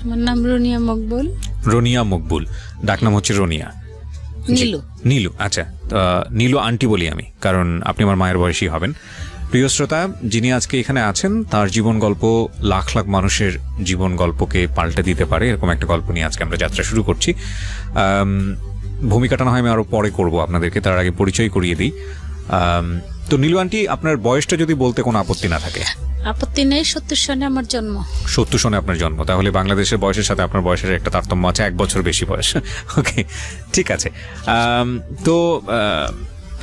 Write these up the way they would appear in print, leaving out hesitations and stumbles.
আমার নাম রনিয়া মকবুল। রনিয়া মকবুল, ডাকনাম হচ্ছে রনিয়া। নীলু। নীলু, আচ্ছা। নীলু আন্টি বলি আমি, কারণ আপনি আমার মায়ের বয়সী হবেন। প্রিয় শ্রোতা, যিনি আজকে এখানে আছেন তার জীবন গল্প লাখ লাখ মানুষের জীবন গল্পকে পাল্টে দিতে পারে, এরকম একটা গল্প নিয়ে আজকে আমরা যাত্রা শুরু করছি। ভূমিকাটা না হয় আমি আরো পরে করবো আপনাদেরকে, তার আগে পরিচয় করিয়ে দিই। তো নীলু আন্টি, আপনার বয়সটা যদি বলতে কোনো আপত্তি না থাকে। আপত্তি নেই। 70 সনে আমার জন্ম। 70 সনে আপনার জন্ম, তাহলে বাংলাদেশের বয়সের সাথে আপনার বয়সের একটা তারতম্য আছে, 1 বছর বেশি বয়স। ওকে, ঠিক আছে। তো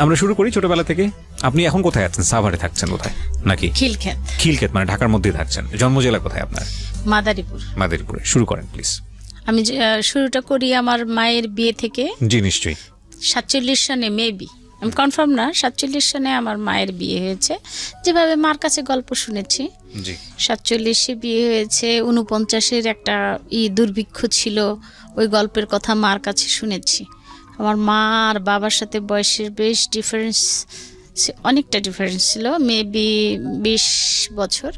আমরা শুরু করি ছোটবেলা থেকে। আপনি এখন কোথায় আছেন? সাভারে থাকছেন কোথায় নাকি? খিলক্ষেত। খিলক্ষেত মানে ঢাকার মধ্যেই থাকছেন। জন্ম জেলা কোথায় আপনার? মাদারীপুর। মাদারীপুরে। শুরু করেন প্লিজ। আমি শুরুটা করি আমার মায়ের বিয়ে থেকে। জি নিশ্চয়ই। 47 সনে মেবি, আমি কনফার্ম না, 47 সনে আমার মায়ের বিয়ে হয়েছে। যেভাবে মার কাছে গল্প শুনেছি, 47-এ বিয়ে হয়েছে। 49-এর একটা দুর্ভিক্ষ ছিল, ওই গল্পের কথা মার কাছে শুনেছি। আমার মা আর বাবার সাথে বয়সের বেশ ডিফারেন্স, অনেকটা ডিফারেন্স ছিল, মেবি 20 বছর।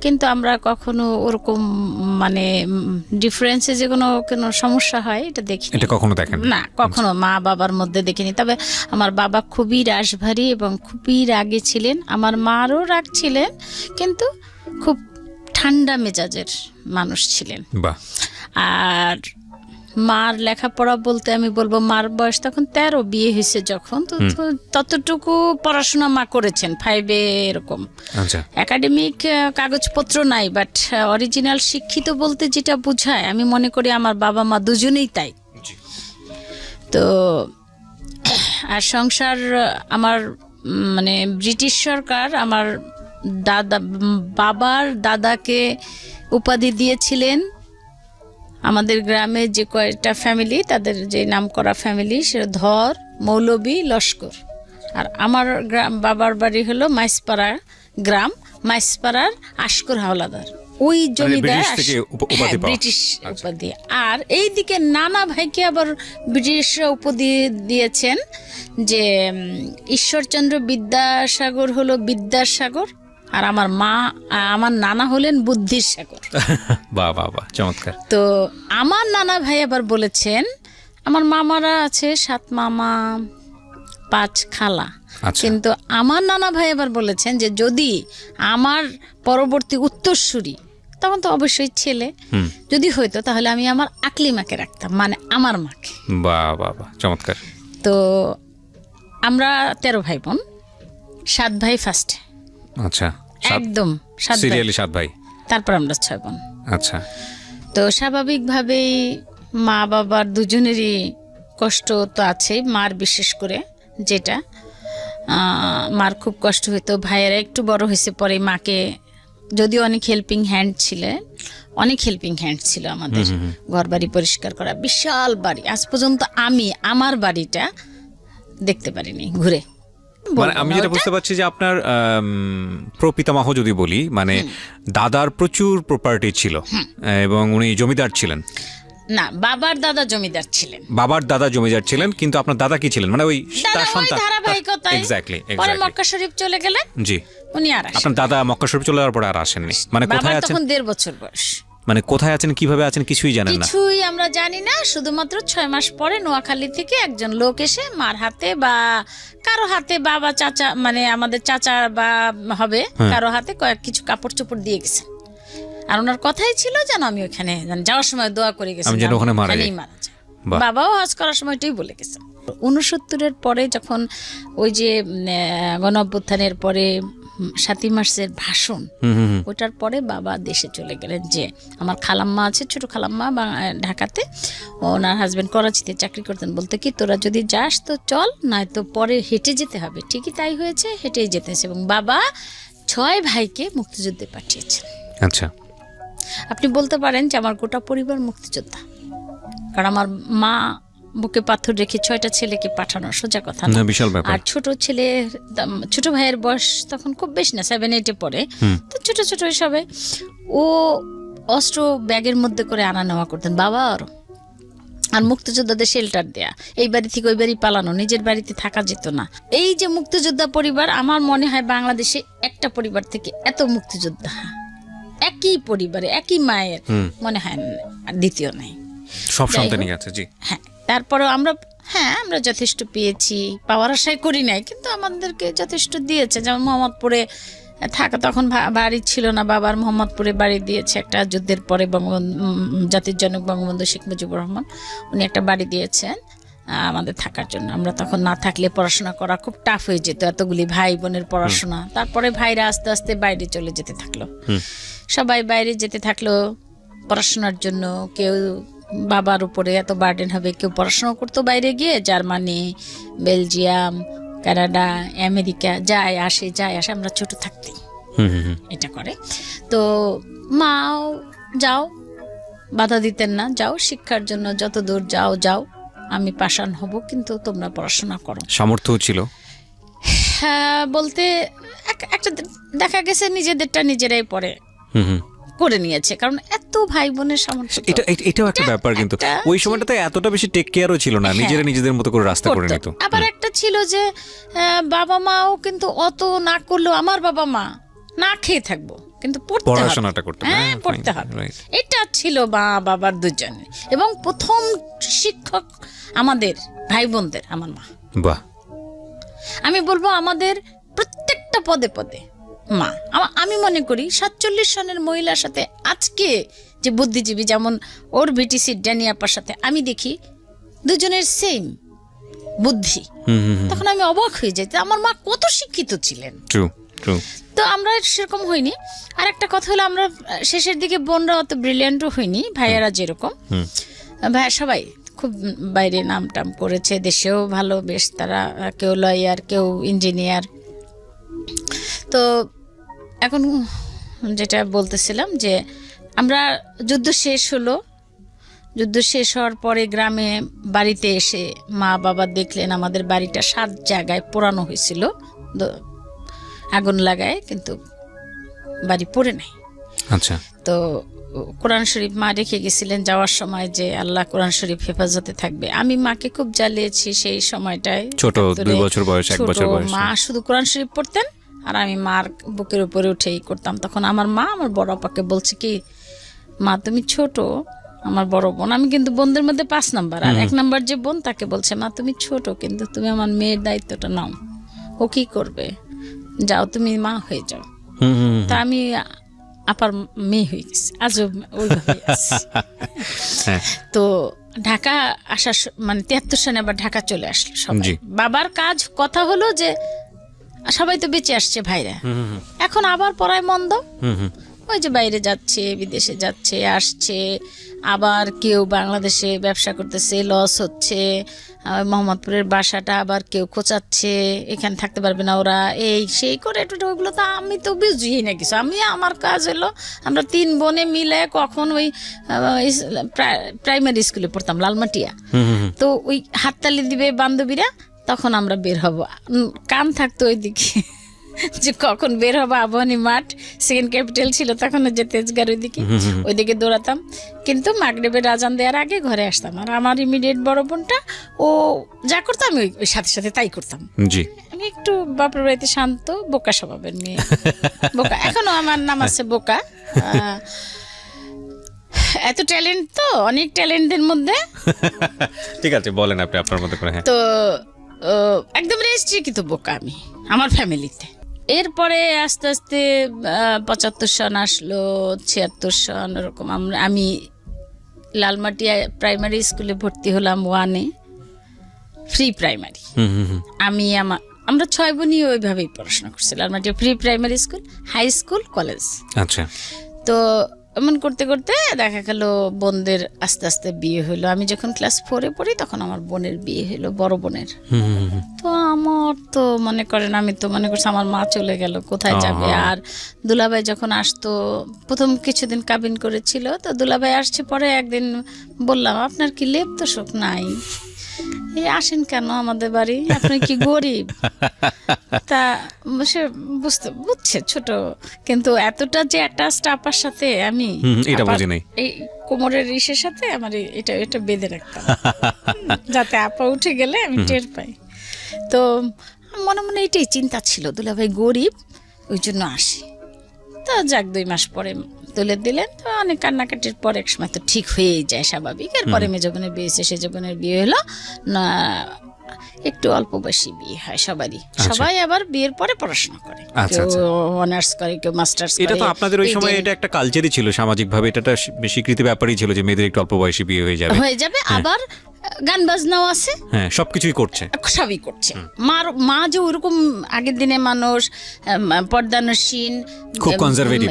কিন্তু আমরা কখনো ওরকম মানে ডিফারেন্সে যে কোনো সমস্যা হয় এটা দেখিনি, এটা কখনো দেখেন না, কখনো মা বাবার মধ্যে দেখিনি। তবে আমার বাবা খুবই রাশভারী এবং খুবই রাগী ছিলেন। আমার মারও রাগ ছিলেন, কিন্তু খুব ঠান্ডা মেজাজের মানুষ ছিলেন। আর মার লেখাপড়া বলতে আমি বলবো, মার বয়স তখন 13, বিয়ে হয়েছে যখন, তো ততটুকু পড়াশোনা মা করেছেন, 5-এ এরকম। একাডেমিক কাগজপত্র নাই, বাট অরিজিনাল শিক্ষিত বলতে যেটা বোঝায়, আমি মনে করি আমার বাবা মা দুজনেই তাই। তো আর সংসার আমার মানে ব্রিটিশ সরকার আমার বাবার দাদাকে উপাধি দিয়েছিলেন। আমাদের গ্রামে যে কয়েকটা ফ্যামিলি, তাদের যে নাম করা ফ্যামিলি, সে ধর, মৌলবী, লস্কর। আর আমার বাবার বাড়ি হলো মাইসপাড়া গ্রাম, মাইসপাড়ার আশকর হাওলাদার। ওই জমিদার ব্রিটিশ উপাধি। আর এইদিকে নানা ভাইকে আবার ব্রিটিশরা উপাধি দিয়েছেন, যে ঈশ্বরচন্দ্র বিদ্যাসাগর হলো বিদ্যাসাগর, আর আমার নানা হলেন বুদ্ধির সাগর। বাহ বাহ বাহ, চমৎকার। তো আমার নানা ভাই আবার বলেছেন, আমার মামারা আছে 7 মামা 5 খালা, কিন্তু আমার নানা ভাই আবার বলেছেন যে যদি আমার পরবর্তী উত্তরসূরি, তখন তো অবশ্যই ছেলে যদি হইতো, তাহলে আমি আমার আকলি মাকে রাখতাম, মানে আমার মাকে। বাহ বাহ বাহ, চমৎকার। তো আমরা 13 ভাই বোন, 7 ভাই ফার্স্টে। আচ্ছা, একদম সিরিয়ালি 7 ভাই, তারপর আমরা 6 বোন। আচ্ছা। তো স্বাভাবিকভাবেই মা বাবার দুজনেরই কষ্ট তো আছে, মার বিশেষ করে, যেটা মার খুব কষ্ট হইতো। ভাইয়েরা একটু বড় হয়েছে পরে মাকে, যদিও অনেক হেল্পিং হ্যান্ড ছিল আমাদের, ঘর বাড়ি পরিষ্কার করা, বিশাল বাড়ি। আজ পর্যন্ত আমি আমার বাড়িটা দেখতে পারিনি ঘুরে। মানে আমি যেটা বুঝতে পারছি যে আপনার প্রপিতামহ যদি বলি, মানে দাদার প্রচুর প্রপার্টি ছিল এবং উনি জমিদার ছিলেন। না, বাবার দাদা জমিদার ছিলেন। বাবার দাদা জমিদার ছিলেন, কিন্তু আপনার দাদা কি ছিলেন? মানে ওই তার সন্তান। ধারাবাহিকতায় এক্স্যাক্টলি। পরে মক্কা শরীফ চলে গেলেন। জি। উনি আর আপনার দাদা মক্কা শরীফ চলে যাওয়ার পরে আর আসেননি। মানে কোথায় আছেন? তখন 1.5 বছর বয়স। মানে কোথায় আছেন, কিভাবে আছেন, কিছুই জানেন না? কিছুই আমরা জানি না। শুধুমাত্র 6 মাস পরে নোয়াখালী থেকে একজন লোক এসে মার হাতে বা কারো হাতে, বাবা চাচা মানে আমাদের চাচা বা হবে, কারো হাতে কিছু কাপড় চোপড় দিয়ে গেছেন। আর ওনার কথাই ছিল যেন আমি ওখানে যাওয়ার সময় দোয়া করে গেছি, মারা যায়। বাবাও হজ করার সময়টাই বলে গেছে। 69-এর পরে যখন ওই যে গণঅভ্যুত্থানের পরে 7ই মার্চের ভাষণ, ওটার পরে বাবা দেশে চলে গেলেন। যে আমার খালাম্মা আছে, ছোট খালাম্মা ঢাকাতে, ওনার হাজবেন্ড করাচিতে চাকরি করতেন। বলতে কি, তোরা যদি যাস তো চল, নয়তো পরে হেঁটে যেতে হবে। ঠিকই তাই হয়েছে, হেঁটেই যেতেছে। এবং বাবা 6 ভাইকে মুক্তিযুদ্ধে পাঠিয়েছেন। আচ্ছা। আপনি বলতে পারেন যে আমার গোটা পরিবার মুক্তিযোদ্ধা, কারণ আমার মা বুকে পাথর রেখে 6টা ছেলেকে পাঠানো সোজা কথা না, বিশাল ব্যাপার। আর ছোট ভাইয়ের বয়স তখন খুব বেশি না, 7-8-এ পড়ে। তো ছোট ছোট হিসাবে ও অস্ত্র ব্যাগের মধ্যে করে আনা নেওয়া করতেন বাবা। আর মুক্তিযোদ্ধাদের শেল্টার দেয়া, এই বাড়ি থেকে ওই বাড়ি পালানো, নিজের বাড়িতে থাকা যেত না। এই যে মুক্তিযোদ্ধা পরিবার, আমার মনে হয় বাংলাদেশে একটা পরিবার থেকে এত মুক্তিযোদ্ধা, একই পরিবারে একই মায়ের মনে হয় আর দ্বিতীয় নাই। সব সন্তানই আছে, জি। হ্যাঁ, তারপরে আমরা যথেষ্ট পেয়েছি, পাওয়ার আশাই করি নাই, কিন্তু আমাদেরকে যথেষ্ট দিয়েছে। যেমন মোহাম্মদপুরে থাকা, তখন বাড়ি ছিল না বাবার, মোহাম্মদপুরে বাড়ি দিয়েছে একটা, যুদ্ধের পরে জাতির জনক বঙ্গবন্ধু শেখ মুজিবুর রহমান উনি একটা বাড়ি দিয়েছেন আমাদের থাকার জন্য। আমরা তখন না থাকলে পড়াশোনা করা খুব টাফ হয়ে যেত, এতগুলি ভাই বোনের পড়াশোনা। তারপরে ভাইরা আস্তে আস্তে বাইরে চলে যেতে থাকলো, সবাই বাইরে যেতে থাকলো পড়াশোনার জন্য। কেউ বাবার উপরে এত বার্ডেন হবে, কেউ পড়াশোনা করতো বাইরে গিয়ে, জার্মানি, বেলজিয়াম, কানাডা, আমেরিকা, যায় আসে। আমরা ছোট থাকতেই এটা করে। তো মাও যাও, বাধা দিতেন না, যাও শিক্ষার জন্য যত দূর যাও, আমি পাষাণ হব, কিন্তু তোমরা পড়াশোনা করো। সামর্থ্য ছিল? হ্যাঁ, বলতে একটা দেখা গেছে নিজেদেরটা নিজেরাই পড়ে করে নিয়েছে, কারণ এত ভাই বোনের সামর্থ্য। এটাও একটা ব্যাপার, কিন্তু ওই সময়টাতে এতটা বেশি টেক কেয়ারও ছিল না, নিজেরা নিজেদের মতো করে রাস্তা করে নিত। আবার একটা ছিল যে বাবা মাও কিন্তু অত না করলেও, আমার বাবা মা না খেয়ে থাকবো কিন্তু পড়াশোনাটা করতে, হ্যাঁ পড়তে হবে, এটা ছিল মা বাবার দুজনে। এবং প্রথম শিক্ষক আমাদের ভাই বোনদের আমার মা। বাহ, আমি বলবো আমাদের প্রত্যেকটা পদে পদে মা। আমি মনে করি 47 সনের মহিলার সাথে আজকে যে বুদ্ধিজীবী, যেমন ওর ভিটিসি ড্যানি আপার সাথে আমি দেখি দুজনের সেম বুদ্ধি, তখন আমি অবাক হয়ে যাই আমার মা কত শিক্ষিত ছিলেন। তো আমরা সেরকম হইনি। আর একটা কথা হলো, আমরা শেষের দিকে বোনরা অত ব্রিলিয়ান্টও হইনি, ভাইয়ারা যেরকম, ভাইয়া সবাই খুব বাইরে নাম টাম করেছে, দেশেও ভালো বেশ, তারা কেউ লয়ার, কেউ ইঞ্জিনিয়ার। তো এখন যেটা বলতেছিলাম যে আমরা যুদ্ধ শেষ হলো, যুদ্ধ শেষ হওয়ার পরে গ্রামে বাড়িতে এসে মা বাবা দেখলেন আমাদের বাড়িটা 7 জায়গায় পোড়ানো হয়েছিল, আগুন লাগায়, কিন্তু বাড়ি পড়ে নাই। আচ্ছা। তো কোরআন শরীফ মা রেখে গেছিলেন যাওয়ার সময়, যে আল্লাহ কোরআন শরীফ হেফাজতে থাকবে। আমি মাকে খুব জ্বালিয়েছি সেই সময়টায়, ছোট 2 বছর বয়স, 1 বছর বয়স। মা শুধু কোরআন শরীফ পড়তেন আর আমি মার বুকের উপরে উঠেই করতাম। তখন আমার মা আমার বড় আপাকে বলছে কি, মা তুমি ছোট, আমার বড় বোন, আমি কিন্তু বোনদের মধ্যে 5 নাম্বার, আর 1 নাম্বার যে বোন তাকে বলছে, মা তুমি ছোট, কিন্তু তুমি আমার মেয়ের দায়িত্বটা নাও, ও কি করবে, যাও তুমি মা হয়ে যাও। তা আমি আপার মেয়ে হয়ে গেছি, আজও ওইভাবে আছি। তো ঢাকা আসার মানে 73 সালে আবার ঢাকা চলে আসলো সবাই। বাবার কাজ কথা হলো যে সবাই তো বেঁচে আসছে ভাইরা, এখন আবার পড়ায় মন্দ, ওই যে বাইরে যাচ্ছে, বিদেশে যাচ্ছে, আসছে, আবার কেউ বাংলাদেশে ব্যবসা করতেছে, লস হচ্ছে, মোহাম্মদপুরের বাসাটা আবার কেউ খোঁচাচ্ছে, এখানে থাকতে পারবে না ওরা, এই সেই করে ওইগুলো তো আমি তো বুঝিই না কিছু। আমার কাজ হলো, আমরা 3 বোনে মিলে কখন ওই প্রাইমারি স্কুলে পড়তাম লালমাটিয়া, তো ওই হাততালি দিবে বান্ধবীরা, তখন আমরা বের হব, কান থাকতো ওইদিকে যে কখন বের হবো। আবাহনী মাঠ, সেকেন্ড ক্যাপিটাল ছিল তখন, যে তেজগাঁর ওইদিকে দৌড়াতাম, কিন্তু মাগরিবের আজান দেওয়ার আগে ঘরে আসতাম। আর আমার ইমিডিয়েট বড় বোনটা, ও যা করতাম আমি ওই সাথে সাথে তাই করতাম। আমি একটু বাপের বাড়িতে শান্ত, বোকা স্বভাবের মেয়ে, বোকা, এখনো আমার নাম আছে বোকা। এত ট্যালেন্ট, তো অনেক ট্যালেন্টের মধ্যে। ঠিক আছে, বলেন আপনি আপনার মতো করে। তো একদম রেস্ট্রিক্ট বোকা আমি আমার ফ্যামিলিতে। এরপরে আস্তে আস্তে 75 সন আসলো, 76 সন, এরকম আমি লালমাটিয়া প্রাইমারি স্কুলে ভর্তি হলাম, 1-এ ফ্রি প্রাইমারি। আমরা 6 বোনই ওইভাবেই পড়াশোনা করছি, Lalmatia free primary school, high school, college. আচ্ছা। তো এমন করতে করতে দেখা গেল বোনদের আস্তে আস্তে বিয়ে হলো। আমি যখন ক্লাস 4-এ পড়ি তখন আমার বোনের বিয়ে হলো, বড় বোনের। তো আমার তো মনে করেন, আমি তো মনে করছি আমার মা চলে গেল, কোথায় যাবে। আর দুলাভাই যখন আসতো, প্রথম কিছুদিন কাবিন করেছিল, তো দুলাভাই আসছে, পরে একদিন বললাম, আপনার কি লেপ তোষক নাই, এই আসেন কেন আমাদের বাড়ি, আপনি কি গরিব? তা সে বুঝছে ছোট, কিন্তু এতটা যে অ্যাটাচড আপার সাথে, আমি এটা বুঝি নাই, এই কোমরের ইসের সাথে আমার এটা বেঁধে রাখতাম, যাতে আপা উঠে গেলে আমি টের পাই। তো মনে মনে এটাই চিন্তা ছিল, দুলাভাই গরিব, ওই জন্য আসি। তো যাক, 2 মাস পরে তুলে দিলেন। তো অনেক কান্নাকাটির পর এক সময় তো ঠিক হয়েই যায় স্বাভাবিক। এরপরে মেজ বোনের বিয়ে হয়েছে, সেজ বোনের বিয়ে হলো না, একটু অল্প বয়সী বিয়ে হয় সবারই। সবাই আবার বিয়ের পরে পড়াশোনা করে, কেউ অনার্স করে, কেউ মাস্টার্স করে। এটা তো আপনাদের ওই সময় এটা একটা কালচারই ছিল, সামাজিক ভাবে এটা একটা স্বীকৃতি ব্যাপারই ছিল যে মেয়েদের একটু অল্প বয়সী বিয়ে হয়ে যাবে। আবার গান বাজনাও আছে, হ্যাঁ সবকিছুই করছে, সবই করছে। মা যে ওরকম আগের দিনে মানুষ পর্দানসীন, খুব কনজারভেটিভ,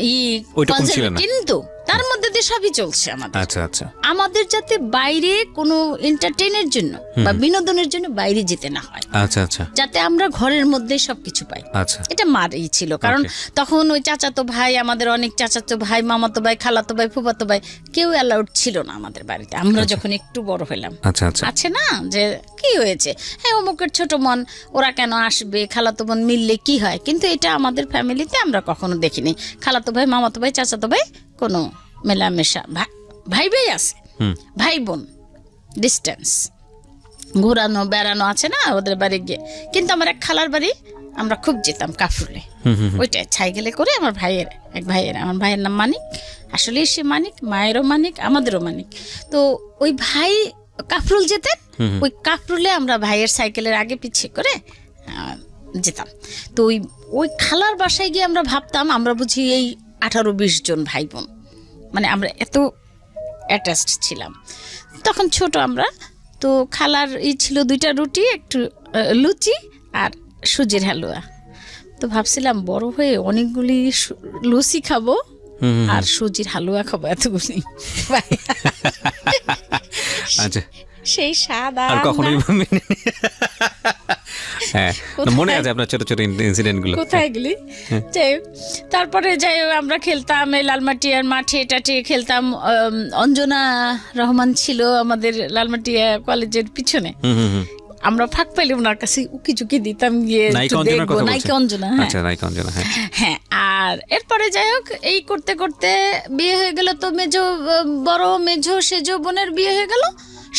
ওইটা কম ছিল না, কিন্তু তার মধ্যে দিয়ে সবই চলছে আমাদের। আচ্ছা আচ্ছা। আমাদের যাতে বাইরে কোনো এন্টারটেইনের জন্য বা বিনোদনের জন্য বাইরে যেতে না হয়, আচ্ছা আচ্ছা, যাতে আমরা ঘরের মধ্যেই সবকিছু পাই। আচ্ছা, এটা মারই ছিল। কারণ তখন ওই চাচাতো ভাই, আমাদের অনেক চাচাতো ভাই, মামাতো ভাই, খালাতো ভাই, ফুফাতো ভাই, কেউ অ্যালাউড ছিল না আমাদের বাড়িতে। আমরা যখন একটু বড় হলাম, আচ্ছা আচ্ছা, আছে না যে কি হয়েছে, হ্যাঁ অমুকের ছোট মন, ওরা কেন আসবে, খালাতো বোন মিললে কি হয়, কিন্তু এটা আমাদের ফ্যামিলিতে আমরা কখনো দেখিনি। খালাতো ভাই, মামাতো ভাই, চাচাতো ভাই, কোনো মেলামেশা, ভাই ভাই আছে, ভাই বোন ডিস্টেন্স, ঘোরানো বেড়ানো আছে না ওদের বাড়ি গিয়ে। কিন্তু আমার এক খালার বাড়ি আমরা খুব যেতাম কাফরুলে, ওইটাই সাইকেলে করে। আমার ভাইয়ের নাম মানিক, আসলে সে মানিক, মায়েরও মানিক, আমাদেরও মানিক। তো ওই ভাই কাফরুল যেতেন, ওই কাফরুলে আমরা ভাইয়ের সাইকেলের আগে পিছিয়ে করে যেতাম। তো ওই খালার বাসায় গিয়ে আমরা ভাবতাম আমরা বুঝি এই 18-20 জন ভাই বোন, মানে আমরা এত অ্যাটাচড ছিলাম। তখন ছোট আমরা, তো খালার ছিল 2টা রুটি, একটু লুচি আর সুজির হালুয়া। তো ভাবছিলাম বড় হয়ে অনেকগুলি লুচি খাবো আর সুজির হালুয়া খাবো, এতগুলি। আচ্ছা, সেই স্বাদ আর কখনোই হ্যাঁ মনে আছে আপনার ছোট ছোট ইনসিডেন্ট গুলো কোথায় গেলি। তারপরে যাই আমরা খেলতাম এই লালমাটিয়ার মাঠে টাঠে খেলতাম। অঞ্জনা রহমান ছিল আমাদের লালমাটিয়া কলেজের পিছনে, আমরা ফাঁক পাইলে ওনার কাছে উকি ঝুঁকি দিতাম গিয়ে দেখবো। নায়িকা অঞ্জনা, হ্যাঁ। আর এরপরে যাই হোক এই করতে করতে বিয়ে হয়ে গেল। তো বড় মেজো সেজো বোনের বিয়ে হয়ে গেল,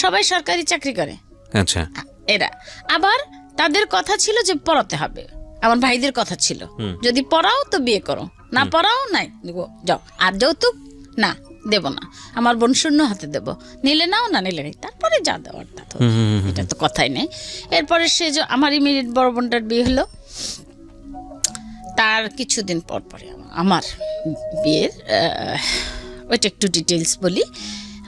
সবাই সরকারি চাকরি করে। আচ্ছা, এরা আবার তাদের কথা ছিল যে পড়াতে হবে। আমার ভাইদের কথা ছিল যদি পড়াও তো বিয়ে করো, না পড়াও নাই যাও। আর যৌতুক না, দেব না, আমার বোন শূন্য হাতে দেব, নিলে নাও, না নিলে নেই, তারপরে যা দেওয়ার তা তো, এটা তো কথাই নেই। এরপরে সে আমার ইমিডিয়েট বড় বোনটার বিয়ে হলো। তার কিছুদিন পর পরে আমার বিয়ের, ওইটা একটু ডিটেলস বলি।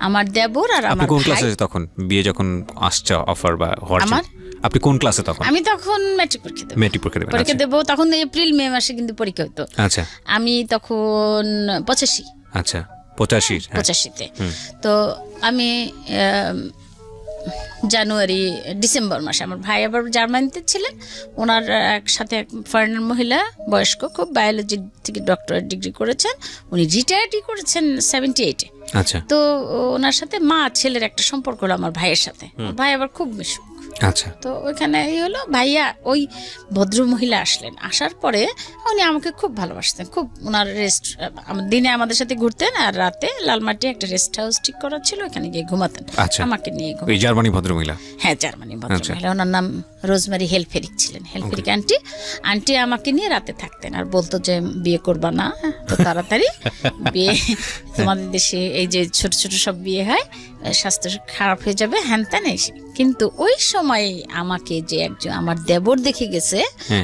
আমার দেবর আর আমার কোন ক্লাসে তখন বিয়ে যখন আসছে অফার বা আমার, আপনি কোন ক্লাসে তখন? আমি তখন ম্যাট্রিক পরীক্ষা দেবো। তখন এপ্রিল মে মাসে কিন্তু পরীক্ষা হতো। আচ্ছা, আমি তখন 85। আচ্ছা, 85-তে। তো আমি জানুয়ারি ডিসেম্বর মাসে, আমার ভাই আবার জার্মানিতে ছিলেন, ওনার একসাথে এক ফরেনার মহিলা বয়স্ক, খুব বায়োলজি থেকে ডক্টরেট ডিগ্রি করেছেন, উনি রিটায়ার্ডই করেছেন 78-এ। আচ্ছা, তো ওনার সাথে মা ছেলের একটা সম্পর্ক হলো আমার ভাইয়ের সাথে। ভাই আবার খুব মিশুক। আচ্ছা, তো ওইখানে এই হলো, ভাইয়া ওই ভদ্র মহিলা আসলেন। আসার পরে উনি আমাকে খুব ভালোবাসতেন, খুব ওনার দিনে আমাদের সাথে ঘুরতেন, আর রাতে লালমাটি একটা রেস্ট হাউস ঠিক করা ছিল, ওখানে গিয়ে ঘুমাতেন। আমাকে নিয়ে জার্মানি ভদ্রমহিলা? হ্যাঁ, জার্মানি ভদ্রমহিলা। ওনার নাম রোজমারি হেলফেরিক ছিলেন। হেলফেরিক আন্টি আমাকে নিয়ে রাতে থাকতেন আর বলতো যে বিয়ে করবা না তো তাড়াতাড়ি, বিয়ে তোমাদের দেশে এই যে ছোট ছোট সব বিয়ে হয়, স্বাস্থ্য খারাপ হয়ে যাবে, হ্যান ত্যান। কিন্তু ওই সময় আমাকে যে একজন আমার দেবর দেখে গেছে,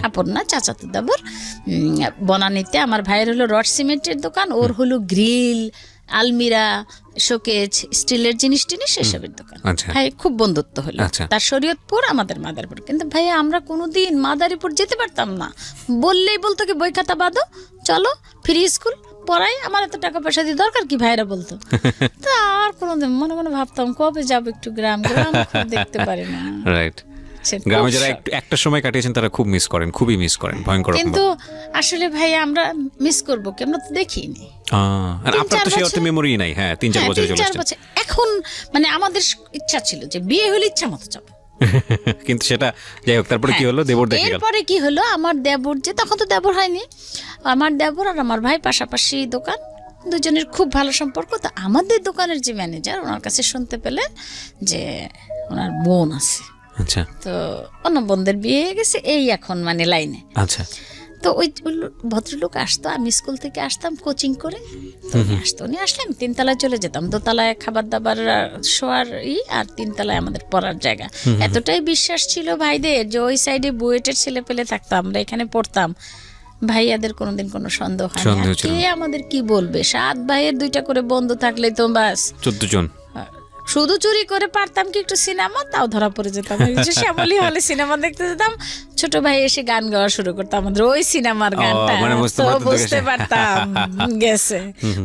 আপন না চাচাতো দেবর, বনানীতে। আমার ভাইয়ের হলো রড সিমেন্টের দোকান, ওর হলো গ্রিল, আলমিরা, শোকেজ, স্টিলের জিনিস টিনিস এসবের দোকান। ভাই খুব বন্ধুত্ব হলো। তার শরীয়তপুর, আমাদের মাদারীপুর। কিন্তু ভাইয়া আমরা কোনোদিন মাদারীপুর যেতে পারতাম না, বললেই বলতো কি বই খাতা বাঁধো, চলো ফ্রি স্কুল পড়াই, আমার এত টাকা পয়সা দিয়ে দরকার কি, ভাইরা বলতো। তা আর কোনোদিন মনে মনে ভাবতাম কবে যাবো একটু গ্রাম দেখতে পারি না। রাইট, গ্রামে যারা একটা সময় কাটিয়েছেন তারা খুব মিস করেন, খুবই মিস করেন, ভয়ঙ্কর। কিন্তু আসলে ভাই আমরা মিস করবো কি, আমরা তো দেখিনি। আপনার তো সেই অর্থে মেমোরি নাই। হ্যাঁ, 3-4 বছর চলে আসছে। এখন মানে আমাদের ইচ্ছা ছিল যে বিয়ে হলে ইচ্ছা মতো যাবো, কিন্তু সেটা যাই হোক। তারপরে কি হলো, দেবর দেখে গেল। এরপরে কি হলো, আমার দেবর যে, তখন তো দেবর হয়নি, আমার দেবর আর আমার ভাই পাশাপাশি দোকান, দুজনের খুব ভালো সম্পর্ক। তো আমাদের দোকানের যে ম্যানেজার, ওনার কাছে শুনতে পেলেন যে ওনার বোন আছে। আচ্ছা, তো অন্য বোনদের বিয়ে হয়ে গেছে, এই এখন মানে লাইনে। আচ্ছা, তো ওই ভদ্রলোক আসতো, আমি স্কুল থেকে আসতাম কোচিং করে, তো উনি আসতো, উনি আসলে আমি 3 তলায় চলে যেতাম, 2 তলায় খাবার দাবার শোয়ার আর 3 তলায় আমাদের পড়ার জায়গা। এতটাই বিশ্বাস ছিল ভাইদের যে ওই সাইডে বুয়েটের ছেলে পেলে থাকতো, আমরা এখানে পড়তাম, ভাইয়াদের কোনোদিন কোনো সন্দেহ হয় না। কে আমাদের কি বলবে, 7 ভাইয়ের 2টা করে বন্ধু থাকলে তো বাস 14 জন। শুধু চুরি করে পারতাম কি একটু সিনেমা, তাও ধরা পড়ে যেতাম। শ্যামলী হলে সিনেমা দেখতে যেতাম, ছোট ভাই এসে গান গাওয়া শুরু করতো আমাদের ওই সিনেমার গানটা, তো বুঝতে পারতাম গেছে।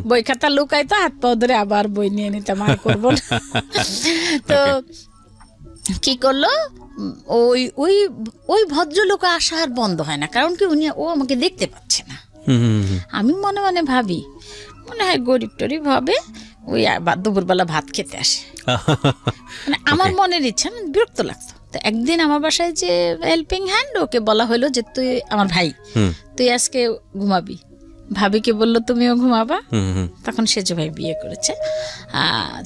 বই খাতা লুকাইতো, হাত পা ধরে আবার বই নিয়ে নিতাম, আর করবো না। তো কি করলো, ওই ওই ওই ভদ্রলোক আসা আর বন্ধ হয় না, কারণ কি ও আমাকে দেখতে পাচ্ছে না। আমি মনে মনে ভাবি, মনে হয় গরিব টরিব হবে, ওই দুপুরবেলা ভাত খেতে আসে, মানে আমার মনের ইচ্ছা, বিরক্ত লাগতো। তো একদিন আমার বাসায় যে হেল্পিং হ্যান্ড, ওকে বলা হলো যে তুই আমার ভাই, তুই আজকে ঘুমাবি। ভাবিকে বললো তুমিও ঘুমাবা, তখন সেজো ভাই বিয়ে করেছে,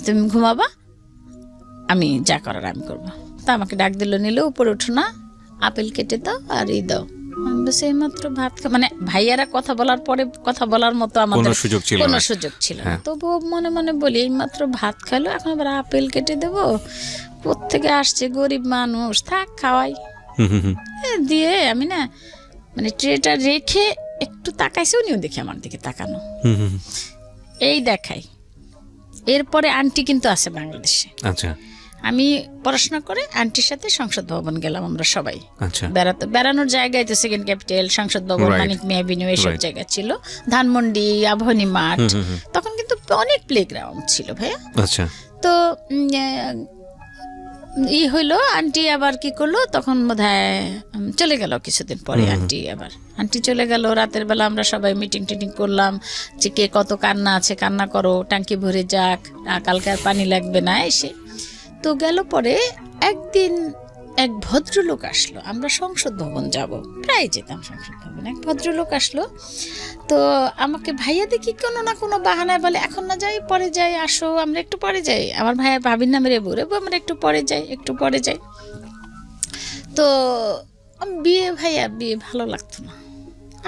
তুমি ঘুমাবা, আমি যা করার আমি করবো। তা আমাকে ডাক দিল, নিল, উপরে উঠো না, আপেল কেটে দাও আর দাও। সেই মাত্র ভাত মানে ভাইয়ারা কথা বলার পরে কথা বলার মতো আমাদের কোনো সুযোগ ছিল না। তবুও মনে মনে বলি, এই মাত্র ভাত খাইলো, এখন আবার আপেল কেটে দেবো, কোত্থেকে আসছে, গরিব মানুষ, থাক খাওয়াই দিয়ে। আমি না মানে ট্রেটা রেখে একটু তাকাইছে, উনিও দেখে আমার দিকে তাকানো, এই দেখাই। এরপরে আন্টি কিন্তু আছে বাংলাদেশে। আচ্ছা, আমি পড়াশোনা করে আন্টির সাথে সংসদ ভবন গেলাম আমরা সবাই। আচ্ছা, বেড়ানোর জায়গায় তো সেকেন্ড ক্যাপিটাল, সংসদ ভবন, মানিক মিয়া এভিনিউ, এইসব জায়গা ছিল, ধানমন্ডি, আবহনী মাঠ, তখন কিন্তু অনেক প্লেগ্রাউন্ড ছিল ভাইয়া। আচ্ছা, তো হইলো, আন্টি আবার কি করলো, তখন বোধহয় চলে গেল কিছুদিন পরে। আন্টি চলে গেল, রাতের বেলা আমরা সবাই মিটিং টিটিং করলাম যে কে কত কান্না আছে কান্না করো, টাঙ্কি ভরে যাক, কালকে আর পানি লাগবে না। এসে তো গেল। পরে একদিন এক ভদ্রলোক আসলো, আমরা সংসদ ভবন যাব, প্রায় যেতাম সংসদ ভবন। এক ভদ্রলোক আসলো, তো আমাকে ভাইয়া দেখি কোনো না কোনো বাহানায় বলে, এখন না যাই, পরে যাই, আসো আমরা একটু পরে যাই। আমার ভাইয়া ভাবির নামে রেবু আমরা একটু পরে যাই। তো ভাইয়া বিয়ে ভালো লাগতো না,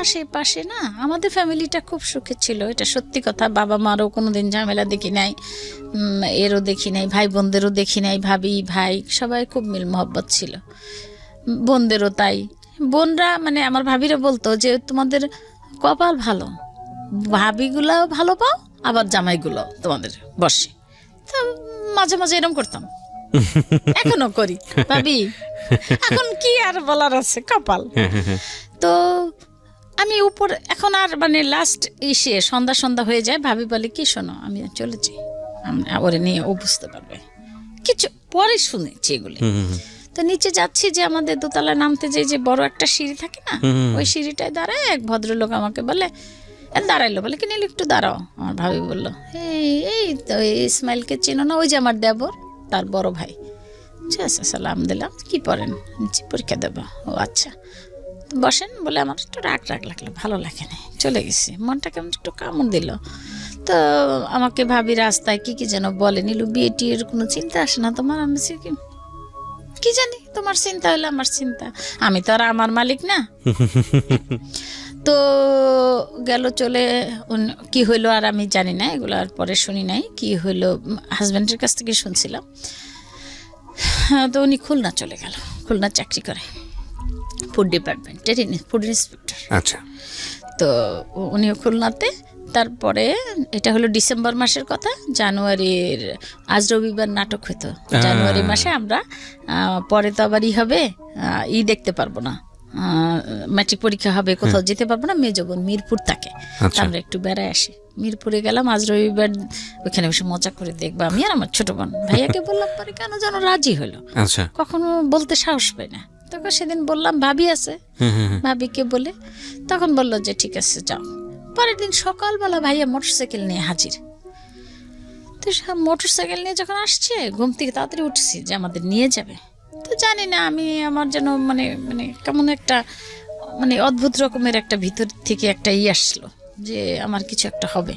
আশেপাশে না আমাদের ফ্যামিলিটা খুব সুখে ছিল, এটা সত্যি কথা। বাবা মারও কোনোদিন ঝামেলা দেখি নাই, এরও দেখি নাই, ভাই বোনদেরও দেখি নাই, ভাবি ভাই সবাই খুব মিল মহব্বত ছিল, বোনদেরও তাই। বোনরা মানে আমার ভাবিরা বলতো যে তোমাদের কপাল ভালো, ভাবিগুলাও ভালো পাও, আবার জামাইগুলো তোমাদের বসে। তো মাঝে মাঝে এরকম করতাম, এখনো করি ভাবি, এখন কি আর বলার আছে, কপাল। তো আমি উপর এখন আর মানে লাস্ট এসে সন্ধ্যা হয়ে যায়, ভাবি বলে কি শোনো আমি চলেছি, ওরে নিয়ে ও বুঝতে পারবে কিছু, পরে শুনেছি এগুলো। তো নিচে যাচ্ছি, যে আমাদের দোতলায় নামতে যে বড় একটা সিঁড়ি থাকে না, ওই সিঁড়িটায় দাঁড়ায় এক ভদ্রলোক আমাকে বলে, দাঁড়াইলো, বলে কি নীল একটু দাঁড়াও। আমার ভাবি বললো, এই তো ইসমাইলকে চেনো না, ওই যে আমার দেবর, তার বড় ভাই। আচ্ছা, সালাম দিলাম, কি পড়েন? পরীক্ষা দেবো। ও আচ্ছা, বসেন। বলে আমার একটু রাগ লাগলো, ভালো লাগে না, চলে গেছি, মনটা কেমন একটু কামড় দিল। তো আমাকে ভাবি রাস্তায় কি যেন বলে, নীলু বিয়ে টিয়ের কোনো চিন্তা আসে না তোমার? আমি কি জানি, তোমার চিন্তা হলে আমার চিন্তা, আমি তো আর আমার মালিক না। তো গেল চলে, কি হইলো আর আমি জানি না, এগুলো আর পরে শুনি নাই কি হইলো, হাজব্যান্ডের কাছ থেকে শুনছিলাম। তো উনি খুলনা চলে গেল, খুলনা চাকরি করে, ফুড ডিপার্টমেন্টের ফুড ইন্সপেক্টর। আচ্ছা, তো উনিও খুলনাতে। তারপরে এটা হলো ডিসেম্বর মাসের কথা, জানুয়ারির আজ রবিবার নাটক হতো, জানুয়ারি মাসে আমরা, পরে তো আবার হবে, দেখতে পারবো না, ম্যাট্রিক পরীক্ষা হবে, কোথাও যেতে পারবো না, মেয়ে যখন মিরপুর থাকে, আমরা একটু বেড়ায় আসি। মিরপুরে গেলাম আজ রবিবার, ওইখানে বসে মজা করে দেখবো আমি আর আমার ছোট বোন। ভাইয়াকে বললাম, পরে কেন যেন রাজি হলো, কখনো বলতে সাহস পাই না। তখন সেদিন বললাম ভাবি আছে, ভাবিকে বলে তখন বললো যে ঠিক আছে যাও। পরের দিন সকালবেলা ভাইয়া মোটরসাইকেল নিয়ে হাজির। তো মোটরসাইকেল নিয়ে যখন আসছে, ঘুম থেকে তাড়াতাড়ি উঠছি যে আমাদের নিয়ে যাবে। তো জানি না আমি, আমার যেন মানে মানে কেমন একটা মানে অদ্ভুত রকমের একটা ভিতর থেকে একটা আসলো যে আমার কিছু একটা হবে।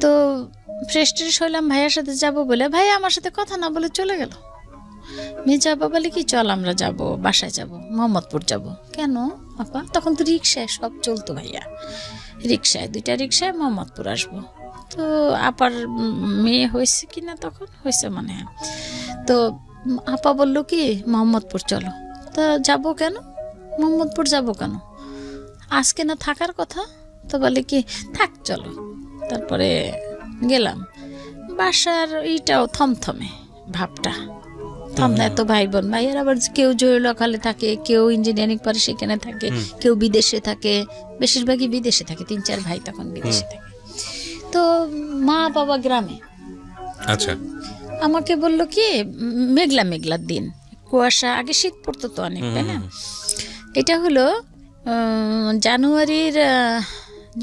তো ফ্রেশ ট্রেশ হইলাম, ভাইয়ার সাথে যাব বলে, ভাইয়া আমার সাথে কথা না বলে চলে গেল। মেয়ে যাবো বলে কি, চল আমরা যাব, বাসায় যাব, মোহাম্মদপুর যাব। কেন? আপা, তখন তো রিক্সায় সব চলতো ভাইয়া, রিক্সায় 2টা রিক্সায় মোহাম্মদপুর আসবো। তো আপার মেয়ে হয়েছে কিনা, তখন হয়েছে মানে। তো আপা বললো কি মোহাম্মদপুর চলো। তা যাবো কেন, মোহাম্মদপুর যাবো কেন, আজকে না থাকার কথা। তো বলে কি থাক চলো। তারপরে গেলাম। বাসার এইটাও থমথমে ভাবটা, থমথমে। এত ভাই বোন, ভাইয়ের আবার কেউ জয়লখালে থাকে, কেউ ইঞ্জিনিয়ারিং পরে সেখানে থাকে, কেউ বিদেশে থাকে, বেশিরভাগই বিদেশে থাকে, 3-4 ভাই তখন বিদেশে থাকে। তো মা বাবা গ্রামে। আচ্ছা, আমাকে বললো কি মেঘলা মেঘলা দিন, কুয়াশা, আগে শীত পড়তো তো অনেক, তাই না? এটা হলো